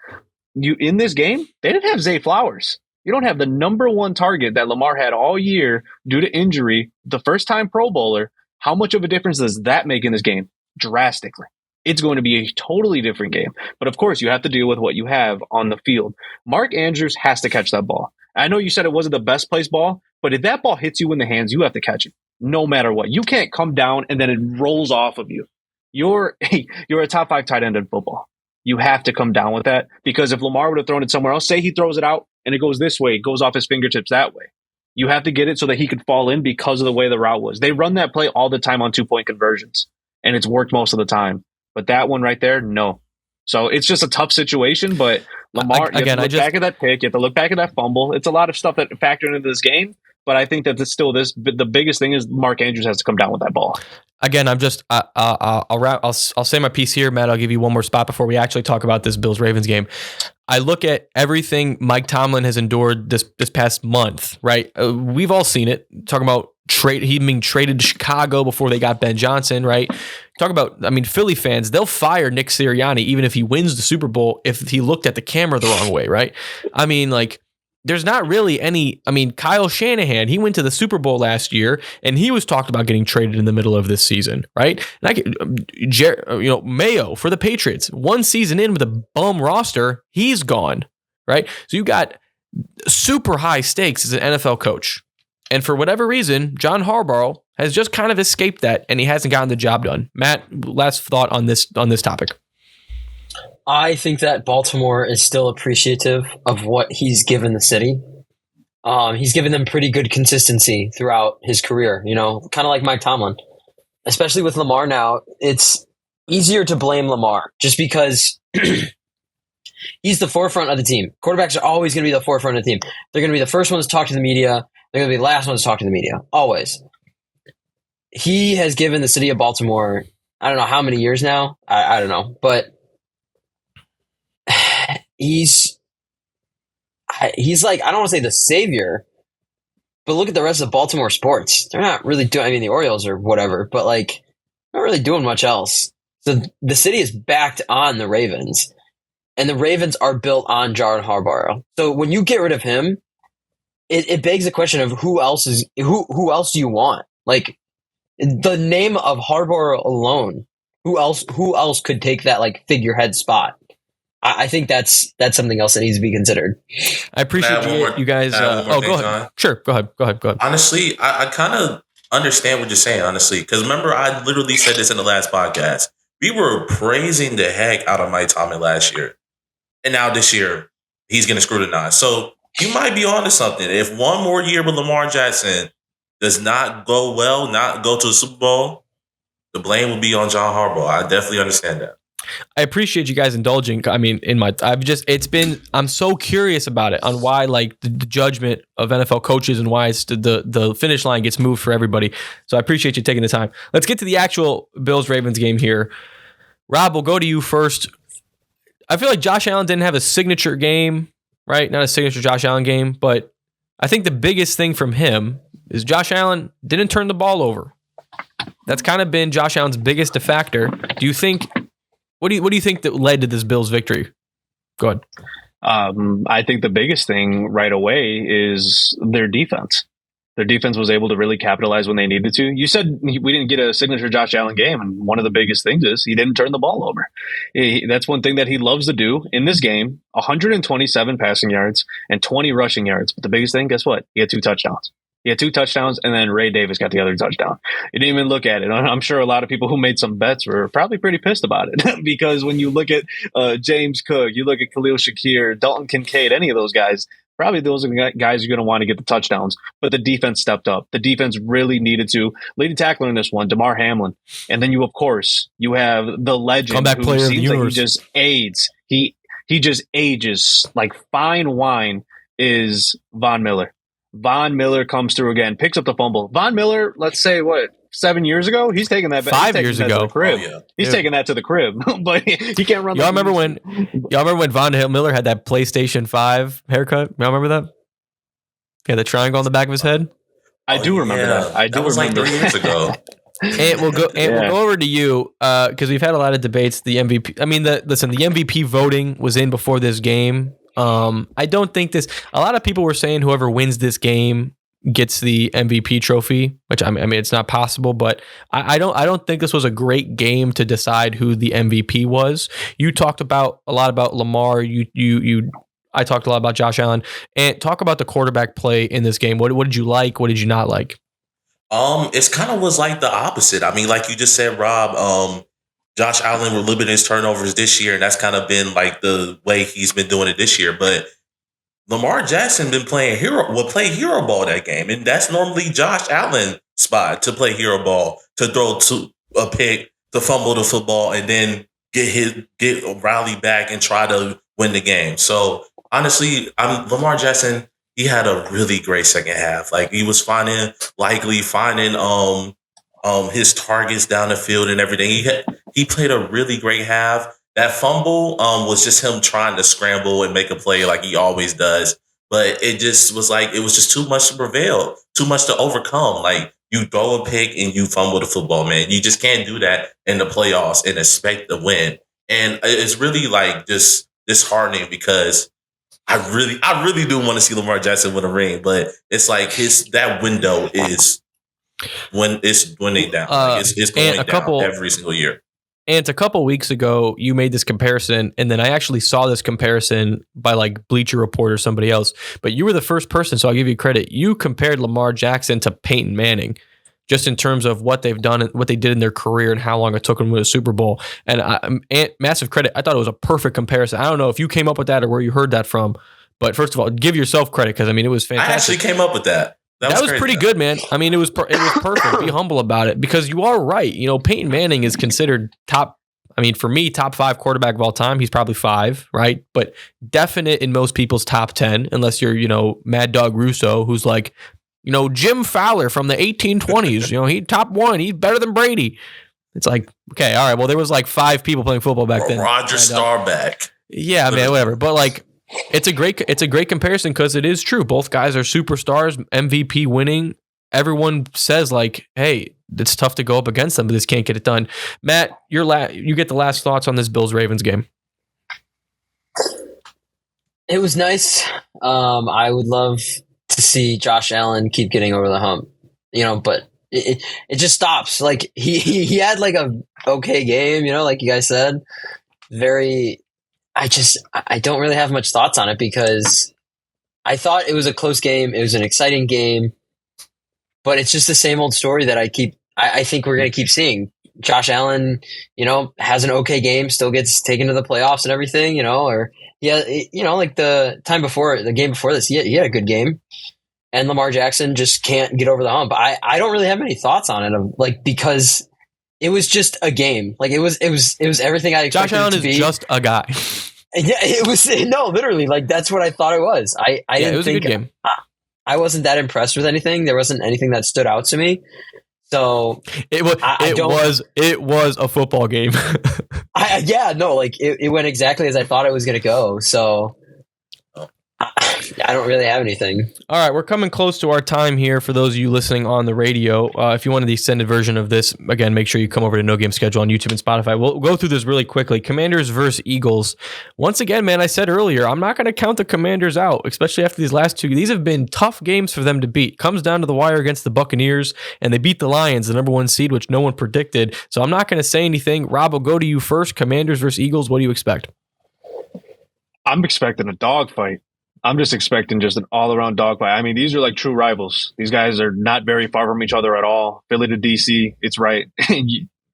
in this game, they didn't have Zay Flowers. You don't have the number 1 target that Lamar had all year due to injury, the first-time Pro Bowler. How much of a difference does that make in this game? Drastically. It's going to be a totally different game. But of course, you have to deal with what you have on the field. Mark Andrews has to catch that ball. I know you said it wasn't the best placed ball, but if that ball hits you in the hands, you have to catch it no matter what. You can't come down and then it rolls off of you. You're a top 5 tight end in football. You have to come down with that, because if Lamar would have thrown it somewhere else, say he throws it out and it goes this way, it goes off his fingertips that way. You have to get it so that he could fall in because of the way the route was. They run that play all the time on 2-point conversions, and it's worked most of the time. But that one right there, no. So it's just a tough situation, but Lamar, you have to look back at that pick, you have to look back at that fumble. It's a lot of stuff that factor into this game, but I think that the biggest thing is Mark Andrews has to come down with that ball. Again, I'll say my piece here, Matt. I'll give you one more spot before we actually talk about this Bills-Ravens game. I look at everything Mike Tomlin has endured this past month, right? We've all seen it. Talking about he being traded to Chicago before they got Ben Johnson, right? Talk about, Philly fans, they'll fire Nick Sirianni even if he wins the Super Bowl if he looked at the camera the wrong way, right? There's not really any. Kyle Shanahan, he went to the Super Bowl last year, and he was talked about getting traded in the middle of this season, right? And Mayo for the Patriots, one season in with a bum roster, he's gone, right? So you got super high stakes as an NFL coach, and for whatever reason, John Harbaugh has just kind of escaped that, and he hasn't gotten the job done. Matt, last thought on this topic. I think that Baltimore is still appreciative of what he's given the city. He's given them pretty good consistency throughout his career, kind of like Mike Tomlin. Especially with Lamar now, it's easier to blame Lamar just because he's the forefront of the team. Quarterbacks are always going to be the forefront of the team. They're going to be the first ones to talk to the media. They're going to be the last ones to talk to the media, always. He has given the city of Baltimore, I don't know how many years now. I don't know, but he's like, I don't want to say the savior, but look at the rest of Baltimore sports. They're not really doing, the Orioles or whatever, but not really doing much else. So the city is backed on the Ravens, and the Ravens are built on John Harbaugh. So when you get rid of him, it begs the question of who else do you want? Like the name of Harbaugh alone, who else could take that figurehead spot? I think that's something else that needs to be considered. I appreciate you guys. Go ahead. Sure. Go ahead. Honestly, I kind of understand what you're saying, honestly, because remember, I literally said this in the last podcast. We were praising the heck out of Mike Tomlin last year. And now this year, he's going to screw the nine. So you might be onto something. If one more year with Lamar Jackson does not go well, not go to the Super Bowl, the blame will be on John Harbaugh. I definitely understand that. I appreciate you guys indulging. I'm so curious about it on why the judgment of NFL coaches and why it's the finish line gets moved for everybody. So I appreciate you taking the time. Let's get to the actual Bills-Ravens game here. Rob, we'll go to you first. I feel like Josh Allen didn't have a signature game, right? Not a signature Josh Allen game, but I think the biggest thing from him is Josh Allen didn't turn the ball over. That's kind of been Josh Allen's biggest factor. Do you think? What do you think that led to this Bills victory? Go ahead. I think the biggest thing right away is their defense. Their defense was able to really capitalize when they needed to. You said we didn't get a signature Josh Allen game, and one of the biggest things is he didn't turn the ball over. That's one thing that he loves to do in this game. 127 passing yards and 20 rushing yards. But the biggest thing, guess what? He had 2 touchdowns. He had 2 touchdowns, and then Ray Davis got the other touchdown. You didn't even look at it. I'm sure a lot of people who made some bets were probably pretty pissed about it because when you look at James Cook, you look at Khalil Shakir, Dalton Kincaid, any of those guys, probably those are the guys you're going to want to get the touchdowns. But the defense stepped up. The defense really needed to. Leading tackler in this one, Damar Hamlin. And then you have the legend comeback player of the universe. He just aids. He just ages like fine wine is Von Miller. Von Miller comes through again, picks up the fumble. Von Miller, let's say, 7 years ago? He's taking that 5 years ago. To the crib. Oh, yeah. He's taking that to the crib, but he can't run. Y'all remember when Von Miller had that PlayStation 5 haircut? Y'all remember that? He had the triangle on the back of his head. I do remember that. That was like 3 years ago. And we'll go over to you because we've had a lot of debates. The MVP. The MVP voting was in before this game. I don't think a lot of people were saying whoever wins this game gets the MVP trophy, which it's not possible, but I don't think this was a great game to decide who the MVP was. You talked a lot about Lamar. I talked a lot about Josh Allen, and talk about the quarterback play in this game. What did you like? What did you not like? It's kind of was like the opposite. Like you just said, Rob, Josh Allen will limit his turnovers this year, and that's kind of been like the way he's been doing it this year. But Lamar Jackson been playing hero ball that game, and that's normally Josh Allen's spot to play hero ball, to throw to a pick, to fumble the football, and then get rally back and try to win the game. So honestly, Lamar Jackson. He had a really great second half. He was finding his targets down the field and everything. He played a really great half. That fumble was just him trying to scramble and make a play like he always does. But it just was like, it was just too much to prevail, too much to overcome. Like, you throw a pick and you fumble the football, man. You just can't do that in the playoffs and expect to win. And it's really like just disheartening because I really do want to see Lamar Jackson win a ring, but it's like that window is when it's dwindling down. Like it's going down every single year. And a couple weeks ago, you made this comparison, and then I actually saw this comparison by like Bleacher Report or somebody else. But you were the first person, so I'll give you credit. You compared Lamar Jackson to Peyton Manning, just in terms of what they've done, what they did in their career, and how long it took them to win a Super Bowl. And massive credit. I thought it was a perfect comparison. I don't know if you came up with that or where you heard that from, but first of all, give yourself credit because I mean it was fantastic. I actually came up with that. That was pretty good, man. I mean, it was perfect. Be humble about it because you are right. You know, Peyton Manning is considered top. I mean, for me, top 5 quarterback of all time. He's probably 5, right? But definite in most people's top 10, unless you're, you know, Mad Dog Russo, who's like, you know, Jim Fowler from the 1820s. You know, he top 1. He's better than Brady. It's like, okay, all right. Well, there was like 5 people playing football back then. Roger Staubach. Yeah, man, whatever. But like, it's a great comparison because it is true. Both guys are superstars, MVP winning. Everyone says like, hey, it's tough to go up against them, but this can't get it done. Matt, you get the last thoughts on this Bills-Ravens game. It was nice. I would love to see Josh Allen keep getting over the hump, you know, but it just stops. Like he had like a okay game, you know, like you guys said, I don't really have much thoughts on it because I thought it was a close game. It was an exciting game, but it's just the same old story that I think we're going to keep seeing. Josh Allen, you know, has an okay game, still gets taken to the playoffs and everything, you know, or yeah, you know, like the game before this, he had a good game, and Lamar Jackson just can't get over the hump. I don't really have any thoughts on it, like because it was just a game. Like it was everything I expected. Josh Allen it to be. is just a guy. Yeah, it was literally like that's what I thought it was. It was a good game. I wasn't that impressed with anything. There wasn't anything that stood out to me. So it was a football game. It went exactly as I thought it was going to go. So I don't really have anything. All right, we're coming close to our time here for those of you listening on the radio. If you wanted the extended version of this, again, make sure you come over to No Game Schedule on YouTube and Spotify. We'll go through this really quickly. Commanders versus Eagles. Once again, man, I said earlier, I'm not going to count the Commanders out, especially after these last 2. These have been tough games for them to beat. Comes down to the wire against the Buccaneers, and they beat the Lions, the number 1 seed, which no one predicted. So I'm not going to say anything. Rob, I'll go to you first. Commanders versus Eagles. What do you expect? I'm expecting a dogfight. I'm just expecting just an all-around dogfight. I mean, these are like true rivals. These guys are not very far from each other at all. Philly to DC, it's right.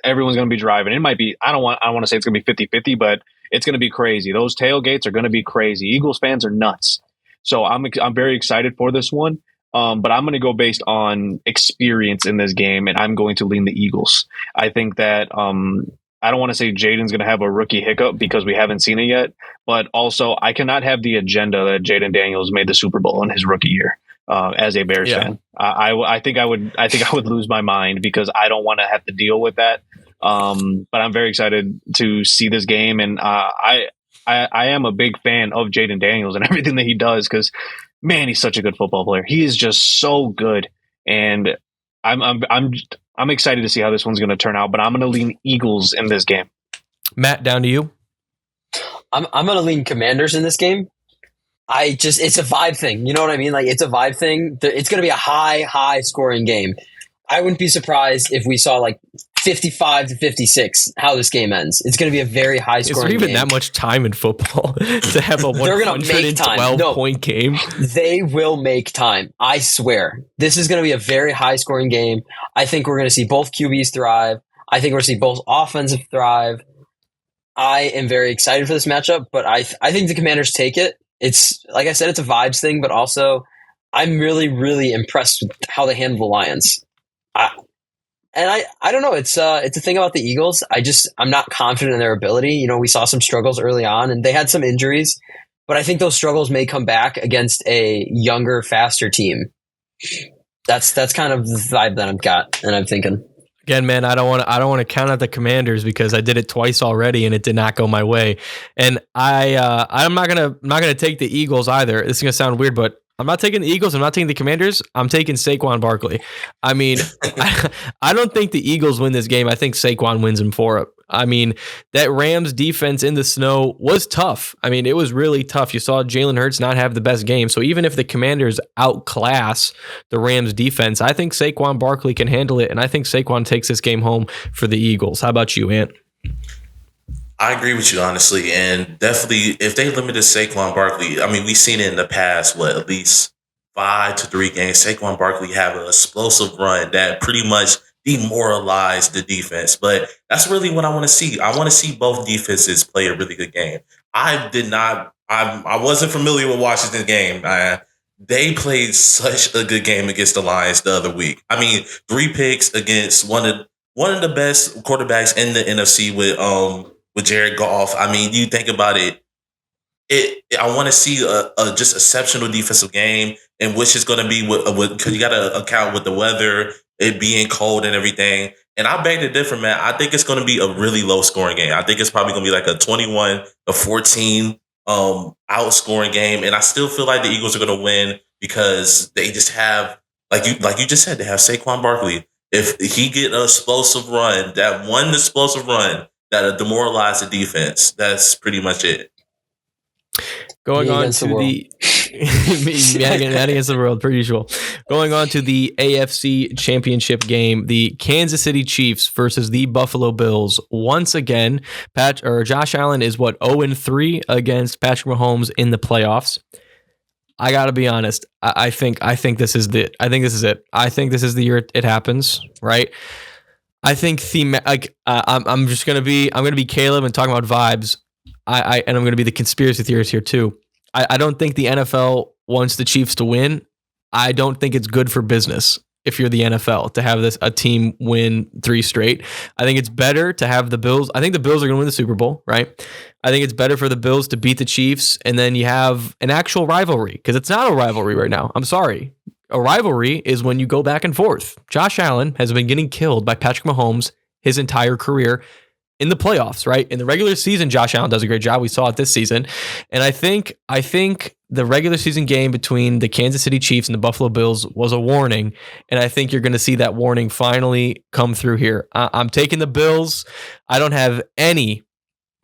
Everyone's going to be driving. It might be, I don't want to say it's going to be 50-50, but it's going to be crazy. Those tailgates are going to be crazy. Eagles fans are nuts. So I'm very excited for this one. But I'm going to go based on experience in this game, and I'm going to lean the Eagles. I think that I don't want to say Jaden's going to have a rookie hiccup because we haven't seen it yet, but also I cannot have the agenda that Jaden Daniels made the Super Bowl in his rookie year as a Bears fan. I think I would lose my mind because I don't want to have to deal with that. But I'm very excited to see this game, and I am a big fan of Jaden Daniels and everything that he does because, man, he's such a good football player. He is just so good, and I'm excited to see how this one's going to turn out, but I'm going to lean Eagles in this game. Matt, down to you. I'm going to lean Commanders in this game. It's a vibe thing. You know what I mean? Like it's a vibe thing. It's going to be a high scoring game. I wouldn't be surprised if we saw like 55-56 how this game ends. It's going to be a very high scoring game. Is there even that much time in football to have a 112 point game? They will make time. I swear. This is going to be a very high scoring game. I think we're going to see both QBs thrive. I think we're going to see both offensive thrive. I am very excited for this matchup, but I think the Commanders take it. It's like I said, it's a vibes thing, but also I'm really, really impressed with how they handle the Lions. I don't know. It's a thing about the Eagles. I'm not confident in their ability. You know, we saw some struggles early on, and they had some injuries, but I think those struggles may come back against a younger, faster team. That's kind of the vibe that I've got, and I'm thinking. Again, man, I don't want to count out the Commanders because I did it twice already and it did not go my way. And I'm not gonna take the Eagles either. This is gonna sound weird, but I'm not taking the Eagles. I'm not taking the Commanders. I'm taking Saquon Barkley. I mean, I don't think the Eagles win this game. I think Saquon wins them for it. I mean, that Rams defense in the snow was tough. I mean, it was really tough. You saw Jalen Hurts not have the best game. So even if the Commanders outclass the Rams defense, I think Saquon Barkley can handle it. And I think Saquon takes this game home for the Eagles. How about you, Ant? I agree with you, honestly. And definitely, if they limited Saquon Barkley, I mean, we've seen it in the past, at least 5 to 3 games. Saquon Barkley have an explosive run that pretty much demoralized the defense. But that's really what I want to see. I want to see both defenses play a really good game. I wasn't familiar with Washington's game. They played such a good game against the Lions the other week. I mean, 3 picks against one of the best quarterbacks in the NFC with Jared Goff. I mean, you think about it. I want to see a just exceptional defensive game, and which is going to be because you got to account with the weather, it being cold and everything. And I beg to differ, man. I think it's going to be a really low scoring game. I think it's probably going to be like a 21-14 outscoring game, and I still feel like the Eagles are going to win because they just have like you just said, they have Saquon Barkley. If he get an explosive run, that one explosive run that'll demoralize the defense, that's pretty much it. Going on to the mad against the world, per usual. Going on to the AFC Championship game, the Kansas City Chiefs versus the Buffalo Bills. Once again, Josh Allen is 0-3 against Patrick Mahomes in the playoffs. I gotta be honest. I think this is it. I think this is it. I think this is the year it happens. Right. I think I'm gonna be Caleb and talking about vibes. And I'm going to be the conspiracy theorist here too. I don't think the NFL wants the Chiefs to win. I don't think it's good for business if you're the NFL to have a team win 3 straight. I think it's better to have the Bills. I think the Bills are going to win the Super Bowl, right? I think it's better for the Bills to beat the Chiefs, and then you have an actual rivalry, because it's not a rivalry right now. I'm sorry. A rivalry is when you go back and forth. Josh Allen has been getting killed by Patrick Mahomes his entire career in the playoffs, right? In the regular season, Josh Allen does a great job. We saw it this season. And I think the regular season game between the Kansas City Chiefs and the Buffalo Bills was a warning. And I think you're going to see that warning finally come through here. I'm taking the Bills. I don't have any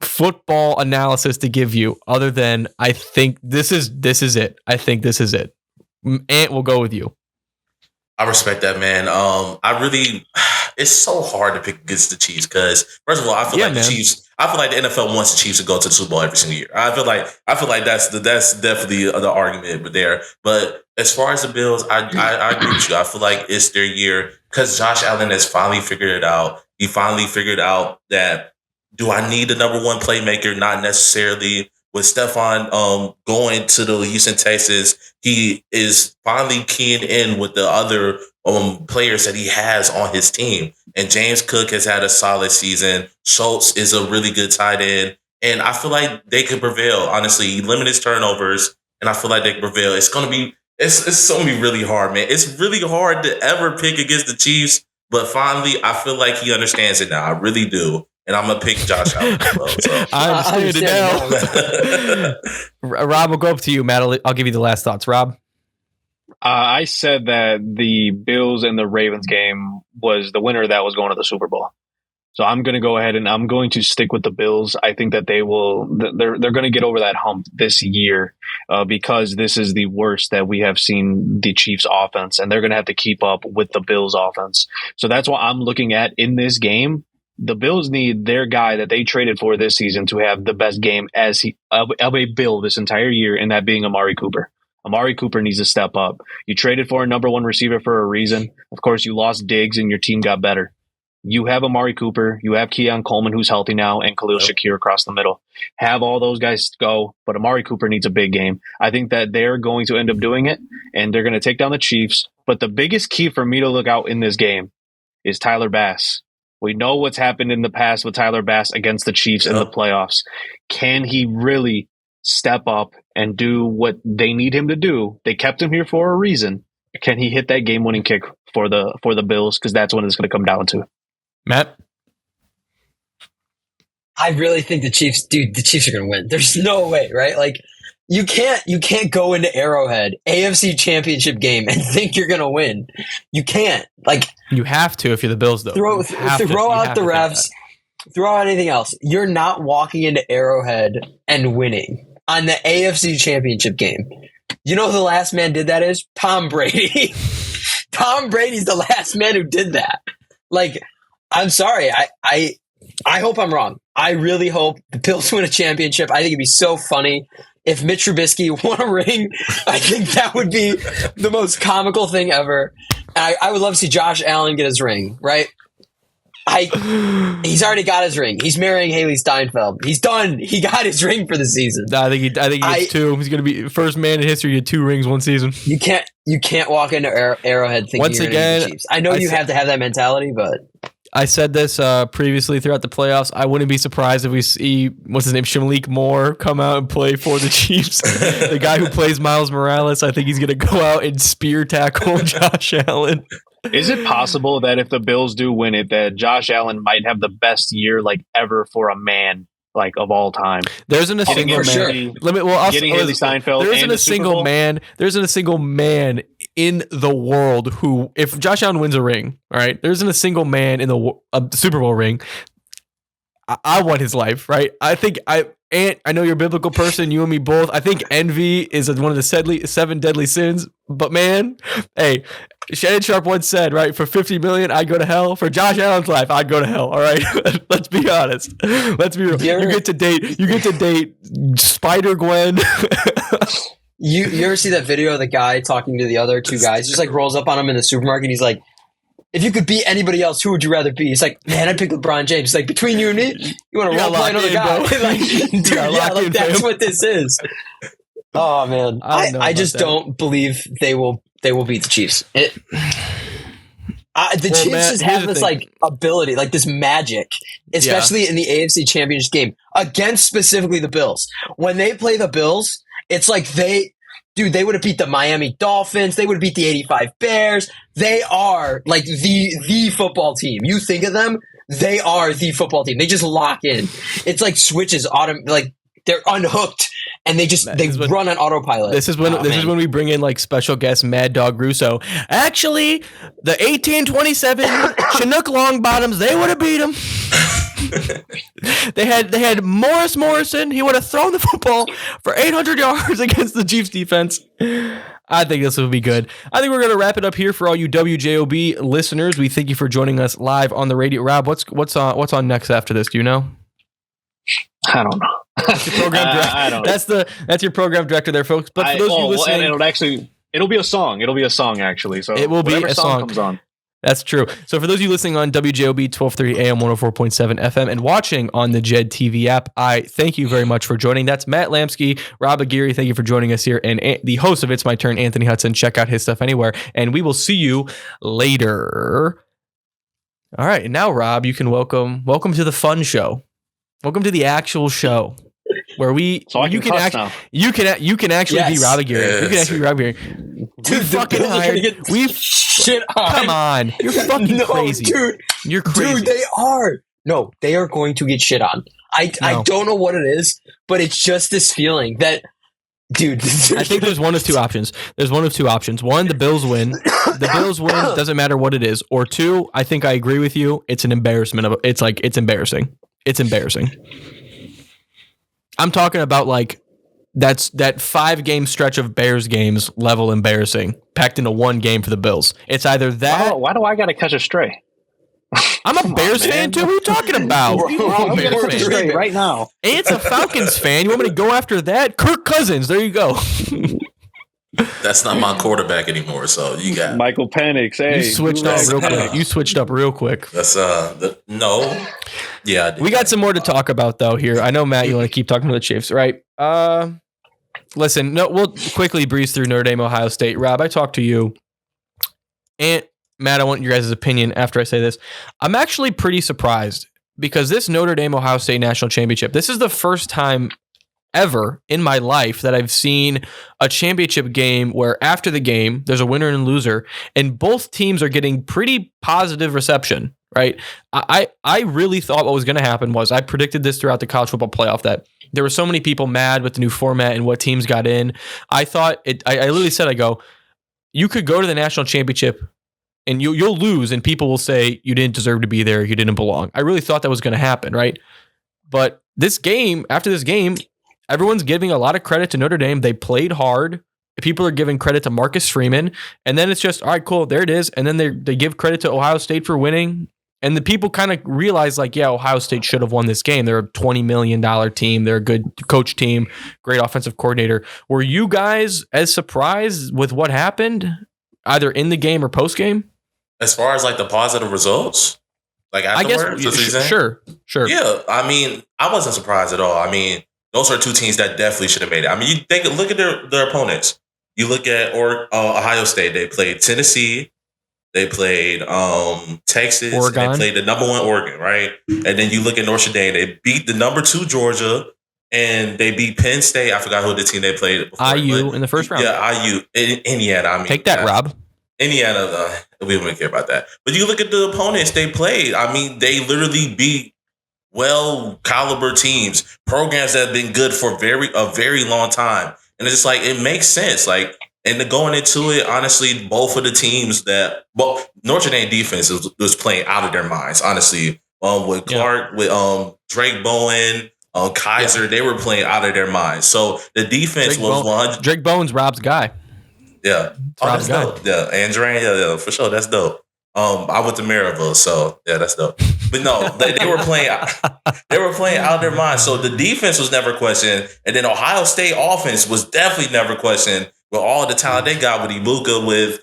football analysis to give you other than I think this is it. I think this is it. Ant, will go with you. I respect that, man. It's so hard to pick against the Chiefs because, first of all, I feel like the Chiefs. I feel like the NFL wants the Chiefs to go to the Super Bowl every single year. I feel like that's definitely the argument there. But as far as the Bills, I agree with you. I feel like it's their year because Josh Allen has finally figured it out. He finally figured out that, do I need the number one playmaker? Not necessarily. With Stephon going to the Houston Texans, he is finally keying in with the other players that he has on his team. And James Cook has had a solid season. Schultz is a really good tight end. And I feel like they could prevail, honestly. He limited his turnovers, and I feel like they can prevail. It's going to be really hard, man. It's really hard to ever pick against the Chiefs, but finally, I feel like he understands it now. I really do. And I'm going to pick Josh Allen as well. So. I understand it now. Rob, will go up to you, Matt. I'll give you the last thoughts. Rob? I said that the Bills and the Ravens game was the winner that was going to the Super Bowl. So I'm going to go ahead and I'm going to stick with the Bills. I think that they're going to get over that hump this year because this is the worst that we have seen the Chiefs offense, and they're going to have to keep up with the Bills offense. So that's what I'm looking at in this game. The Bills need their guy that they traded for this season to have the best game of a Bill this entire year, and that being Amari Cooper. Amari Cooper needs to step up. You traded for a number one receiver for a reason. Of course, you lost Diggs and your team got better. You have Amari Cooper. You have Keon Coleman, who's healthy now, and Khalil Shakir across the middle. Have all those guys go, but Amari Cooper needs a big game. I think that they're going to end up doing it, and they're going to take down the Chiefs. But the biggest key for me to look out in this game is Tyler Bass. We know what's happened in the past with Tyler Bass against the Chiefs in the playoffs. Can he really step up and do what they need him to do? They kept him here for a reason. Can he hit that game-winning kick for the Bills? Because that's what it's going to come down to. Matt? I really think the Chiefs are going to win. There's no way, right? Like you can't go into Arrowhead, AFC Championship game, and think you're going to win. You can't. Like You have to if you're the Bills, though. Throw out the refs. Throw out anything else. You're not walking into Arrowhead and winning on the AFC Championship game. You know who the last man did that is? Tom Brady. Tom Brady's the last man who did that. Like, I'm sorry. I hope I'm wrong. I really hope the Bills win a championship. I think it'd be so funny if Mitch Trubisky won a ring. I think that would be the most comical thing ever. I would love to see Josh Allen get his ring, right? He's already got his ring. He's marrying Haley Steinfeld. He's done. He got his ring for the season. I think he gets two. He's going to be first man in history to get 2 rings one season. You can't walk into Arrowhead thinking once you're again, the Chiefs. I know you have to have that mentality, but I said this previously throughout the playoffs. I wouldn't be surprised if we see what's his name, Shamalik Moore, come out and play for the Chiefs. The guy who plays Miles Morales. I think he's going to go out and spear tackle Josh Allen. Is it possible that if the Bills do win it, that Josh Allen might have the best year like ever for a man, like of all time? There isn't a single man. Sure. Getting Haley Steinfeld. There isn't a single man. There isn't a single man in the world who, if Josh Allen wins a ring, all right, there isn't a single man in the Super Bowl ring. I want his life, right? I think Ant, I know you're a biblical person, you and me both. I think envy is one of the 7 deadly sins. But man, hey, Shannon Sharp once said, right, for $50 million, I'd go to hell. For Josh Allen's life, I'd go to hell. All right, let's be honest. Let's be real. You get to date Spider Gwen. You ever see that video of the guy talking to the other 2 guys? He just like rolls up on him in the supermarket. And he's like, if you could beat anybody else, who would you rather be? He's like, man, I'd pick LeBron James. He's like, between you and me, you want to role play another guy? Like, dude, like that's what this is. Oh man, I just don't believe they will beat the Chiefs. The Chiefs just have this like ability, like this magic, especially in the AFC Championship game against specifically the Bills. When they play the Bills, it's like they would have beat the Miami Dolphins. They would have beat the 85 Bears. They are like the football team. You think of them, they are the football team. They just lock in. It's like switches like they're unhooked and they run on autopilot. This is when we bring in like special guest Mad Dog Russo. Actually, the 1827 Chinook Longbottoms, they would have beat them. They had Morrison. He would have thrown the football for 800 yards against the Chiefs defense. I think this will be good. I think we're going to wrap it up here for all you WJOB listeners. We thank you for joining us live on the radio. Rob, what's on next after this? Do you know? I don't know. That's your program director. I don't know. That's your program director there, folks. But for those of you listening, it'll be a song. It'll be a song actually. So it will be a song comes on. That's true. So for those of you listening on WJOB 1230 AM 104.7 FM and watching on the JED TV app, I thank you very much for joining. That's Matt Lamsky, Rob Aguirre. Thank you for joining us here. And the host of It's My Turn, Anthony Hudson. Check out his stuff anywhere. And we will see you later. All right. And now, Rob, you can welcome to the fun show. Welcome to the actual show. Where you can actually be Rob Aguirre. Yes. You can actually be Rob Aguirre. Dude, fucking hired. We shit on. Come on, you're fucking crazy, dude. You're crazy. Dude, they are. No, they are going to get shit on. I don't know what it is, but it's just this feeling that, dude. I think there's one of two options. One, the Bills win. The Bills win. Doesn't matter what it is. Or 2, I think I agree with you. It's an embarrassment. It's embarrassing. It's embarrassing. I'm talking about like that 5-game stretch of Bears games level embarrassing packed into one game for the Bills. It's either that. Why do I got to catch a stray? I'm a Bears fan too. What are you talking about? I'm a Bears fan right now. It's a Falcons fan. You want me to go after that? Kirk Cousins. There you go. That's not my quarterback anymore. So you got Michael Penix. Hey, you switched up real quick. That's no. Yeah, we got some more to talk about though here. I know Matt, you want to keep talking to the Chiefs, right? Listen, no, we'll quickly breeze through Notre Dame, Ohio State. Rob, I talked to you, and Matt, I want your guys' opinion after I say this. I'm actually pretty surprised because this Notre Dame, Ohio State national championship. This is the first time ever in my life that I've seen a championship game where after the game there's a winner and loser and both teams are getting pretty positive reception, right? I really thought what was going to happen was I predicted this throughout the college football playoff that there were so many people mad with the new format and what teams got in. I thought I literally said, you could go to the national championship and you'll lose and people will say you didn't deserve to be there. You didn't belong. I really thought that was going to happen, right? But after this game, everyone's giving a lot of credit to Notre Dame. They played hard. People are giving credit to Marcus Freeman. And then it's just, all right, cool, there it is. And then they give credit to Ohio State for winning. And the people kind of realize, Ohio State should have won this game. They're a $20 million team. They're a good coach team, great offensive coordinator. Were you guys as surprised with what happened, either in the game or post game? As far as the positive results, afterwards, I guess sure. Yeah, I mean, I wasn't surprised at all. I mean, those are two teams that definitely should have made it. I mean, look at their opponents. You look at Ohio State. They played Tennessee. They played Texas. Oregon. They played the number 1 Oregon, right? And then you look at Notre Dame. They beat the number 2 Georgia, and they beat Penn State. I forgot who the team they played before. IU in the first round. Yeah, IU. Indiana. I mean, take that, Rob. Indiana, we don't care about that. But you look at the opponents they played. I mean, they literally beat caliber teams, programs that have been good for a very long time. And it's just it makes sense. And going into it, honestly, both of the teams Notre Dame defense was playing out of their minds, honestly. With Clark, with Drake Bowen, Kaiser, they were playing out of their minds. So the defense was 100. Drake Bowen's Rob's guy. Yeah. That's dope. Yeah. Andrew, yeah, for sure. That's dope. I went to Maryville, so yeah, that's dope. But no, they were playing out of their minds. So the defense was never questioned. And then Ohio State offense was definitely never questioned with all the talent they got with Ibuka, with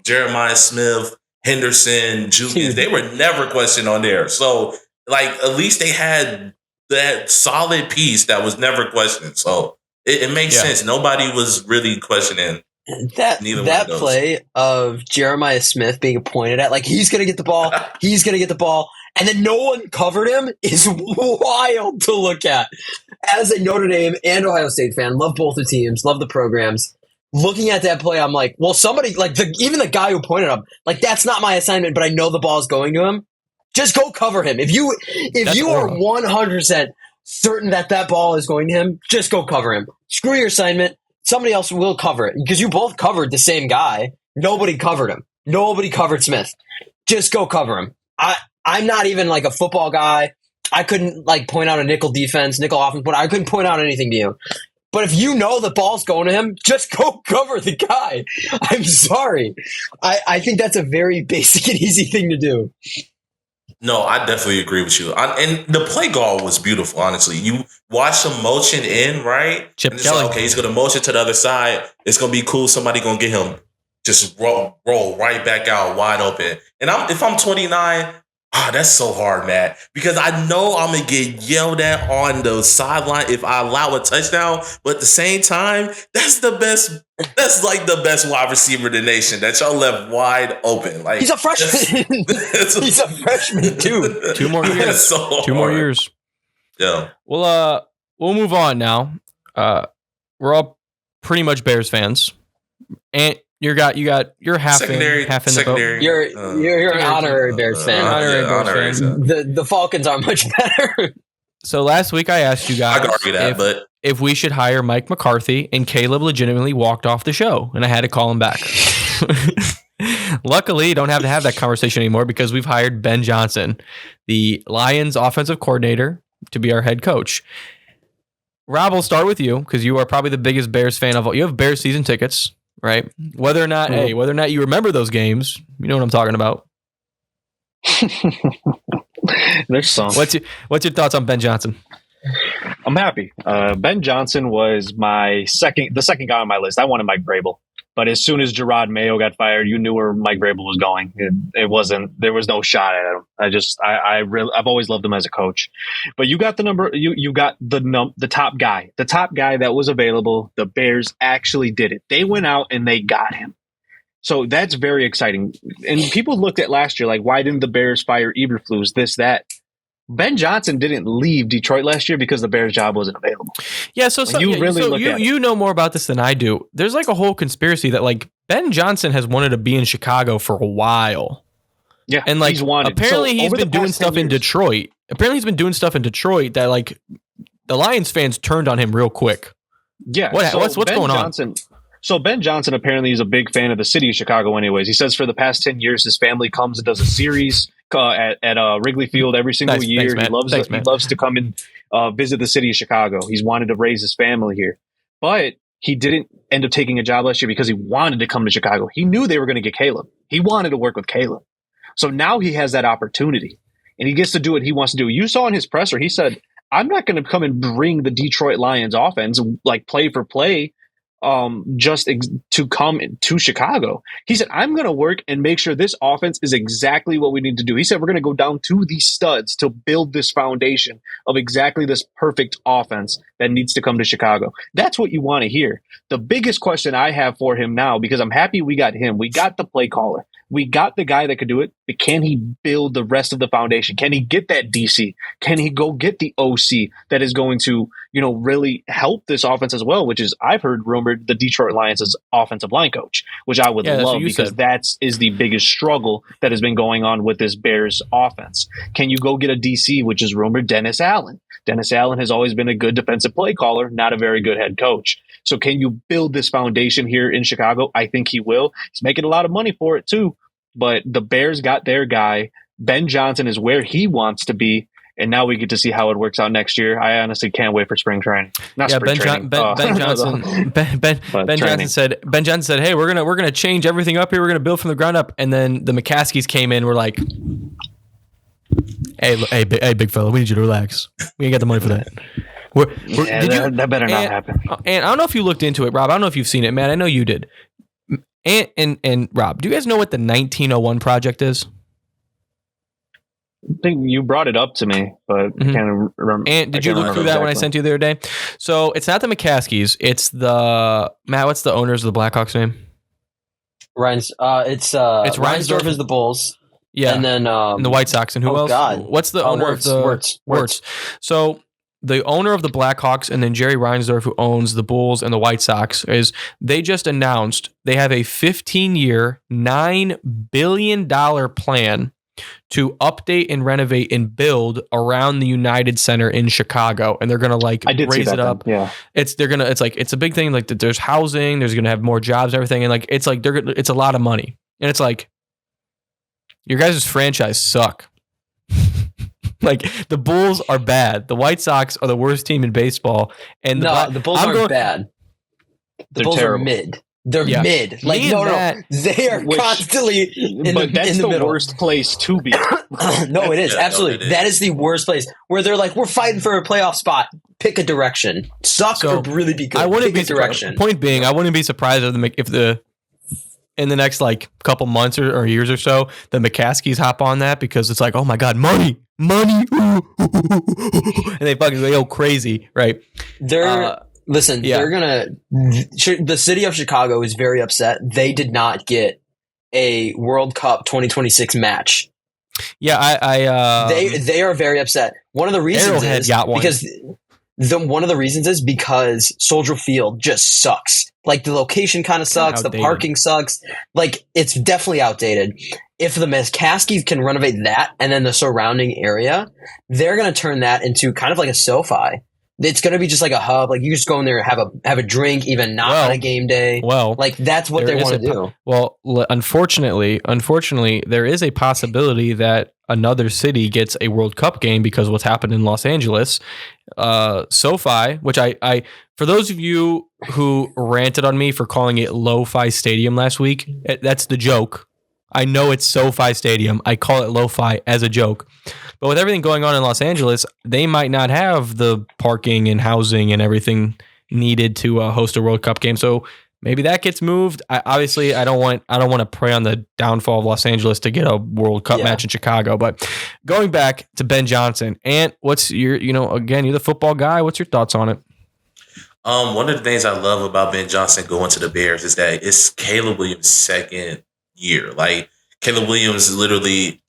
Jeremiah Smith, Henderson, Julius. They were never questioned on there. So at least they had that solid piece that was never questioned. So it makes sense. Nobody was really questioning that play of Jeremiah Smith being pointed at, he's going to get the ball, and then no one covered him is wild to look at. As a Notre Dame and Ohio State fan, love both the teams, love the programs. Looking at that play, I'm like, well, somebody, even the guy who pointed him, that's not my assignment, but I know the ball's going to him. Just go cover him. If you are 100% certain that ball is going to him, just go cover him. Screw your assignment. Somebody else will cover it because you both covered the same guy. Nobody covered him. Nobody covered Smith. Just go cover him. I'm not even a football guy. I couldn't point out a nickel defense, nickel offense, but I couldn't point out anything to you. But if you know the ball's going to him, just go cover the guy. I'm sorry. I think that's a very basic and easy thing to do. No, I definitely agree with you. And the play call was beautiful, honestly. You watch him motion in, right? Chip and Kelly. Okay, he's going to motion to the other side. It's going to be cool. Somebody going to get him. Just roll right back out wide open. And if I'm 29, that's so hard, Matt. Because I know I'm going to get yelled at on the sideline if I allow a touchdown. But at the same time, that's the best. That's the best wide receiver in the nation that y'all left wide open. He's a freshman. He's a freshman too. 2 more years. So 2 more years. Yeah. Well, we'll move on now. We're all pretty much Bears fans, and you're half in the boat. You're an honorary Bears fan. Honorary. The Falcons are much better. So last week I asked you guys I can argue that, if we should hire Mike McCarthy, and Caleb legitimately walked off the show, and I had to call him back. Luckily, don't have to have that conversation anymore because we've hired Ben Johnson, the Lions offensive coordinator, to be our head coach. Rob, we'll start with you because you are probably the biggest Bears fan of all. You have Bears season tickets, right? Whether or not you remember those games, you know what I'm talking about. There's some. What's your thoughts on Ben Johnson? I'm happy. Ben Johnson was the second guy on my list. I wanted Mike Vrabel, but as soon as Gerard Mayo got fired, you knew where Mike Vrabel was going. There was no shot at him. I've always loved him as a coach. But you got the number. You got the top guy that was available. The Bears actually did it. They went out and they got him. So that's very exciting. And people looked at last year why didn't the Bears fire Eberflus? This, that. Ben Johnson didn't leave Detroit last year because the Bears job wasn't available. Yeah, you know more about this than I do. There's a whole conspiracy that Ben Johnson has wanted to be in Chicago for a while. Yeah, And like he's wanted. apparently So he's over the been doing past 10 stuff in years- Detroit. Apparently he's been doing stuff in Detroit that like the Lions fans turned on him real quick. Yeah. What's Ben going Johnson, So Ben Johnson apparently is a big fan of the city of Chicago anyways. He says for the past 10 years, his family comes and does a series at Wrigley Field every single year. Thanks, He loves to come and visit the city of Chicago. He's wanted to raise his family here. But he didn't end up taking a job last year because he wanted to come to Chicago. He knew they were going to get Caleb. He wanted to work with Caleb. So now he has that opportunity and he gets to do what he wants to do. You saw in his presser, he said, I'm not going to come and bring the Detroit Lions offense like play for play to come to Chicago. He said, I'm going to work and make sure this offense is exactly what we need to do. He said, we're going to go down to these studs to build this foundation of exactly this perfect offense that needs to come to Chicago. That's what you want to hear. The biggest question I have for him now, because I'm happy we got him, we got the play caller. We got the guy that could do it, but can he build the rest of the foundation? Can he get that DC? Can he go get the OC that is going to, really help this offense as well, which is, I've heard rumored, the Detroit Lions' offensive line coach, which I would love because that is the biggest struggle that has been going on with this Bears offense. Can you go get a DC, which is rumored Dennis Allen? Dennis Allen has always been a good defensive play caller, not a very good head coach. So can you build this foundation here in Chicago? I think he will. He's making a lot of money for it too. But the Bears got their guy. Ben Johnson is where he wants to be. And now we get to see how it works out next year. I honestly can't wait for spring training. Ben Johnson said, "Hey, we're gonna change everything up here. We're gonna build from the ground up." And then the McCaskies came in. We're like, "Hey, big fella, we need you to relax. We ain't got the money for that." That better not happen. And I don't know if you looked into it, Rob. I don't know if you've seen it, man. I know you did. And Rob, do you guys know what the 1901 project is? I think you brought it up to me, but I can't remember. And did you look through that when I sent you the other day? So it's not the McCaskies. It's Matt. What's the owners of the Blackhawks name? It's Reinsdorf is the Bulls. Yeah, and then and the White Sox. And who else? God. What's the owner of the Wirtz? So the owner of the Blackhawks and then Jerry Reinsdorf, who owns the Bulls and the White Sox, they just announced they have a 15-year, $9 billion plan to update and renovate and build around the United Center in Chicago, and they're gonna raise it up. Yeah, it's a big thing. Like there's housing, there's gonna have more jobs, and everything, and it's a lot of money, and it's like your guys' franchise suck. Like the Bulls are bad, the White Sox are the worst team in baseball, and the Bulls aren't bad. The Bulls are mid. They're mid. Like they are constantly in the middle. Worst place to be. No, it is absolutely. That is the worst place where they're like, we're fighting for a playoff spot. Pick a direction. Suck or really be good. I wouldn't Pick a direction. Point being, I wouldn't be surprised if in the next couple months or years or so, the McCaskies hop on that because it's like, oh my God, money, and they fucking go crazy, right? Listen, the city of Chicago is very upset. They did not get a World Cup 2026 match. Yeah, they are very upset. One of the reasons is because Soldier Field just sucks. Like the location kind of sucks. The parking sucks. Like it's definitely outdated. If the McCaskies can renovate that and then the surrounding area, they're going to turn that into kind of like a SoFi. It's going to be just like a hub. Like you just go in there and have a drink, even not on a game day. Well, like that's what they want to do. Well, unfortunately, there is a possibility that another city gets a World Cup game because of what's happened in Los Angeles. SoFi, which I for those of you who ranted on me for calling it Lo-Fi Stadium last week, that's the joke. I know it's SoFi Stadium. I call it Lo-Fi as a joke. But with everything going on in Los Angeles, they might not have the parking and housing and everything needed to host a World Cup game. So maybe that gets moved. I don't want to prey on the downfall of Los Angeles to get a World Cup match in Chicago. But going back to Ben Johnson, and what's your, again, you're the football guy. What's your thoughts on it? One of the things I love about Ben Johnson going to the Bears is that it's Caleb Williams' second year. Like Caleb Williams is literally,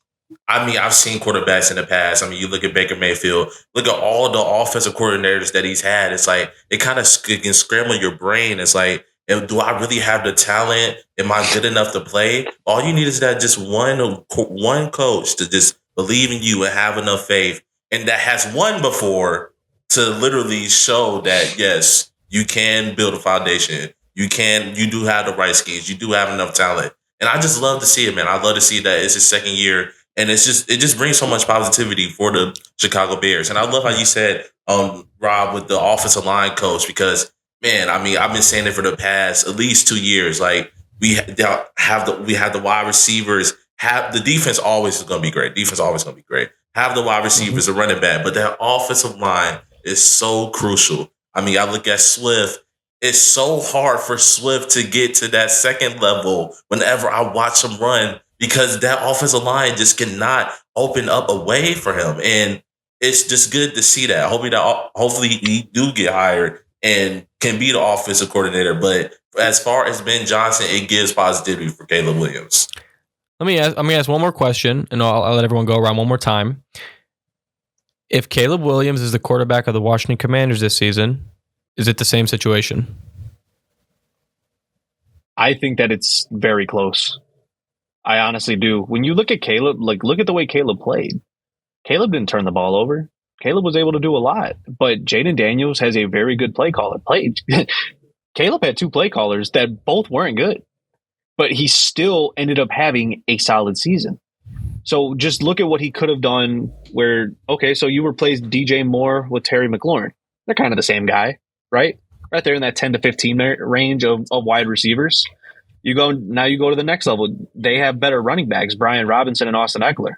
I've seen quarterbacks in the past. You look at Baker Mayfield, look at all the offensive coordinators that he's had. It's like, it kind of can scramble your brain. It's like, And do I really have the talent? Am I good enough to play? All you need is that just one coach to just believe in you and have enough faith, and that has won before, to literally show that yes, you can build a foundation. You do have the right skills. You do have enough talent. And I just love to see it, man. I love to see that it's his second year. And it just brings so much positivity for the Chicago Bears. And I love how you said, Rob, with the offensive line coach, because man, I mean, I've been saying it for the past at least 2 years. Like we have the wide receivers. Have the defense always is going to be great. Defense always going to be great. Have the wide receivers, the running back, but that offensive line is so crucial. I mean, I look at Swift. It's so hard for Swift to get to that second level whenever I watch him run, because that offensive line just cannot open up a way for him. And it's just good to see that. Hopefully he do get hired and can be the offensive coordinator. But as far as Ben Johnson, it gives positivity for Caleb Williams. Let me ask one more question, and I'll let everyone go around one more time. If Caleb Williams is the quarterback of the Washington Commanders this season, is it the same situation? I think that it's very close. I honestly do. When you look at Caleb, look at the way Caleb played. Caleb didn't turn the ball over. Caleb was able to do a lot, but Jaden Daniels has a very good play caller. Caleb had 2 play callers that both weren't good, but he still ended up having a solid season. So just look at what he could have done where, okay, so you replaced DJ Moore with Terry McLaurin. They're kind of the same guy, right? Right there in that 10 to 15 range of wide receivers. You go to the next level. They have better running backs, Brian Robinson and Austin Eckler.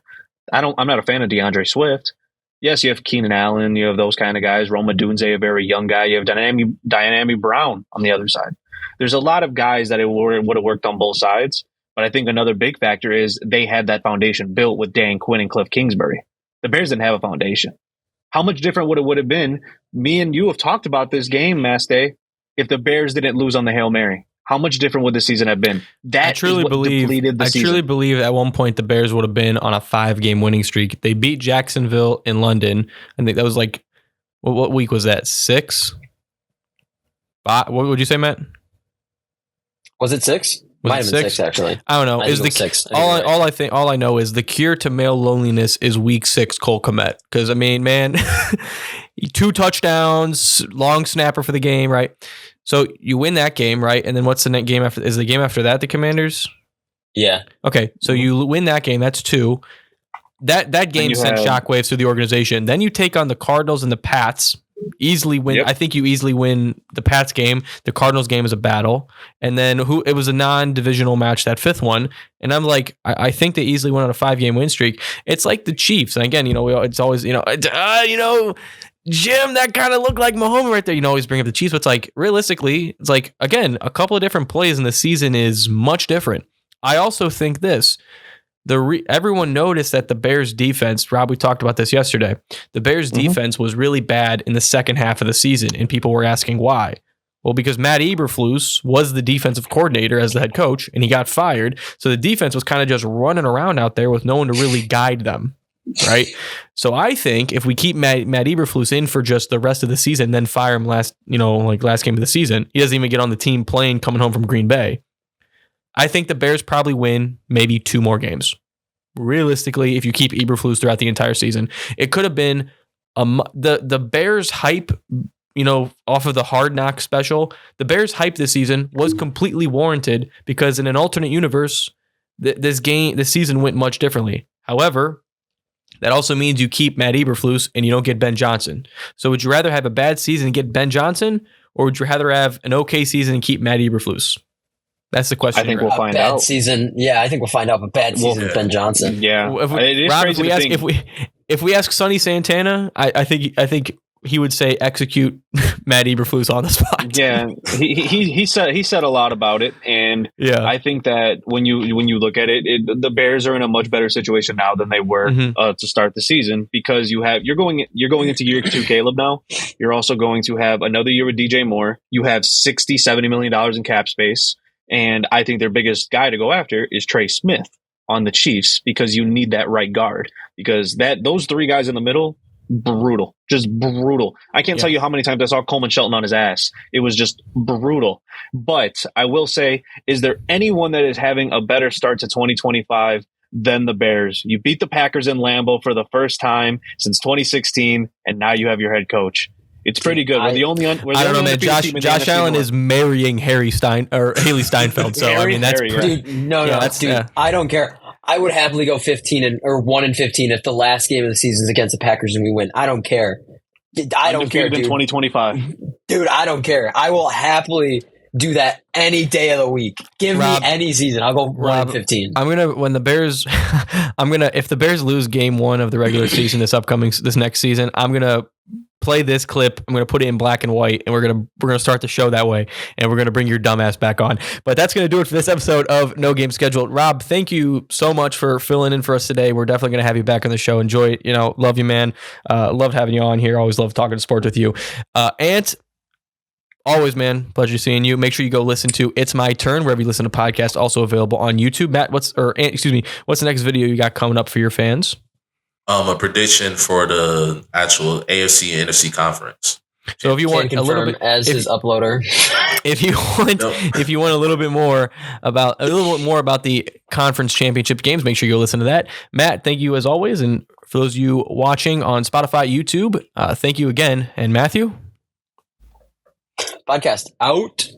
I'm not a fan of DeAndre Swift. Yes, you have Keenan Allen, you have those kind of guys. Roma Dunze, a very young guy. You have Dynamic Brown on the other side. There's a lot of guys that would have worked on both sides. But I think another big factor is they had that foundation built with Dan Quinn and Cliff Kingsbury. The Bears didn't have a foundation. How much different would it have been? Me and you have talked about this game, Maste, if the Bears didn't lose on the Hail Mary. How much different would the season have been? I truly believe at one point the Bears would have been on a 5-game winning streak. They beat Jacksonville in London. I think that was like, what week was that? 6? What would you say, Matt? Was it 6? Might have been 6, actually. I don't know. Is the 6? All I know is the cure to male loneliness is week 6 Cole Kmet. Because I mean, man, 2 touchdowns, long snapper for the game, right? So you win that game, right? And then what's the next game after? Is the game after that the Commanders? Yeah. Okay, so you win that game. That's 2. That game sent shockwaves through the organization. Then you take on the Cardinals and the Pats. Easily win. Yep. I think you easily win the Pats game. The Cardinals game is a battle, and then it was a non-divisional match, that 5th one. And I'm like, I think they easily went on a 5-game win streak. It's like the Chiefs, and again, it's always Jim, that kind of looked like Mahomes right there. Always bring up the Chiefs, but it's like realistically, it's like again, a couple of different plays in the season is much different. I also think this. Everyone noticed that the Bears defense, Rob, we talked about this yesterday. The Bears defense was really bad in the second half of the season, and people were asking why. Well, because Matt Eberflus was the defensive coordinator as the head coach, and he got fired. So the defense was kind of just running around out there with no one to really guide them, right? So I think if we keep Matt Eberflus in for just the rest of the season, then fire him last game of the season, he doesn't even get on the team plane coming home from Green Bay. I think the Bears probably win maybe 2 more games. Realistically, if you keep Eberflus throughout the entire season, it could have been the Bears hype, off of the Hard Knock special. The Bears hype this season was completely warranted because in an alternate universe, this season went much differently. However, that also means you keep Matt Eberflus and you don't get Ben Johnson. So would you rather have a bad season and get Ben Johnson, or would you rather have an okay season and keep Matt Eberflus? That's the question. I think we'll find out. Season, yeah, I think we'll find out. A bad season with Ben Johnson. Yeah, if we ask Sonny Santana, I think he would say execute Matt Eberflus on the spot. Yeah, he said a lot about it, and yeah, I think that when you look at it, the Bears are in a much better situation now than they were to start the season, because you're going into year 2, Caleb. Now you're also going to have another year with DJ Moore. You have $60-70 million in cap space. And I think their biggest guy to go after is Trey Smith on the Chiefs, because you need that right guard, because those 3 guys in the middle, brutal, just brutal. I can't tell you how many times I saw Coleman Shelton on his ass. It was just brutal. But I will say, is there anyone that is having a better start to 2025 than the Bears? You beat the Packers in Lambeau for the first time since 2016, and now you have your head coach. It's pretty good. We're the only. I don't know, man. Josh Allen is marrying Haley Steinfeld. So I mean, that's dude. Dude. I don't care. I would happily go 15 or 1-15 if the last game of the season is against the Packers and we win. I don't care. I don't care, dude. In 2025, dude. I don't care. I will happily do that any day of the week. Give me any season. I'll go 1-15. If the Bears lose game 1 of the regular season this next season, I'm gonna play this clip. I'm going to put it in black and white, and we're going to start the show that way, and we're going to bring your dumbass back on. But that's going to do it for this episode of No Game Scheduled. Rob, thank you so much for filling in for us today. We're definitely going to have you back on the show. Enjoy it. Love you, man. Loved having you on here. Always love talking sports with you. Ant, always, man, pleasure seeing you. Make sure you go listen to It's My Turn wherever you listen to podcasts. Also available on YouTube. Matt, what's the next video you got coming up for your fans? A prediction for the actual AFC and NFC conference. So if you want a little bit as his uploader, if you want a little bit more about the conference championship games, make sure you go listen to that. Matt, thank you as always, and for those of you watching on Spotify, YouTube, thank you again. And Matthew, podcast out.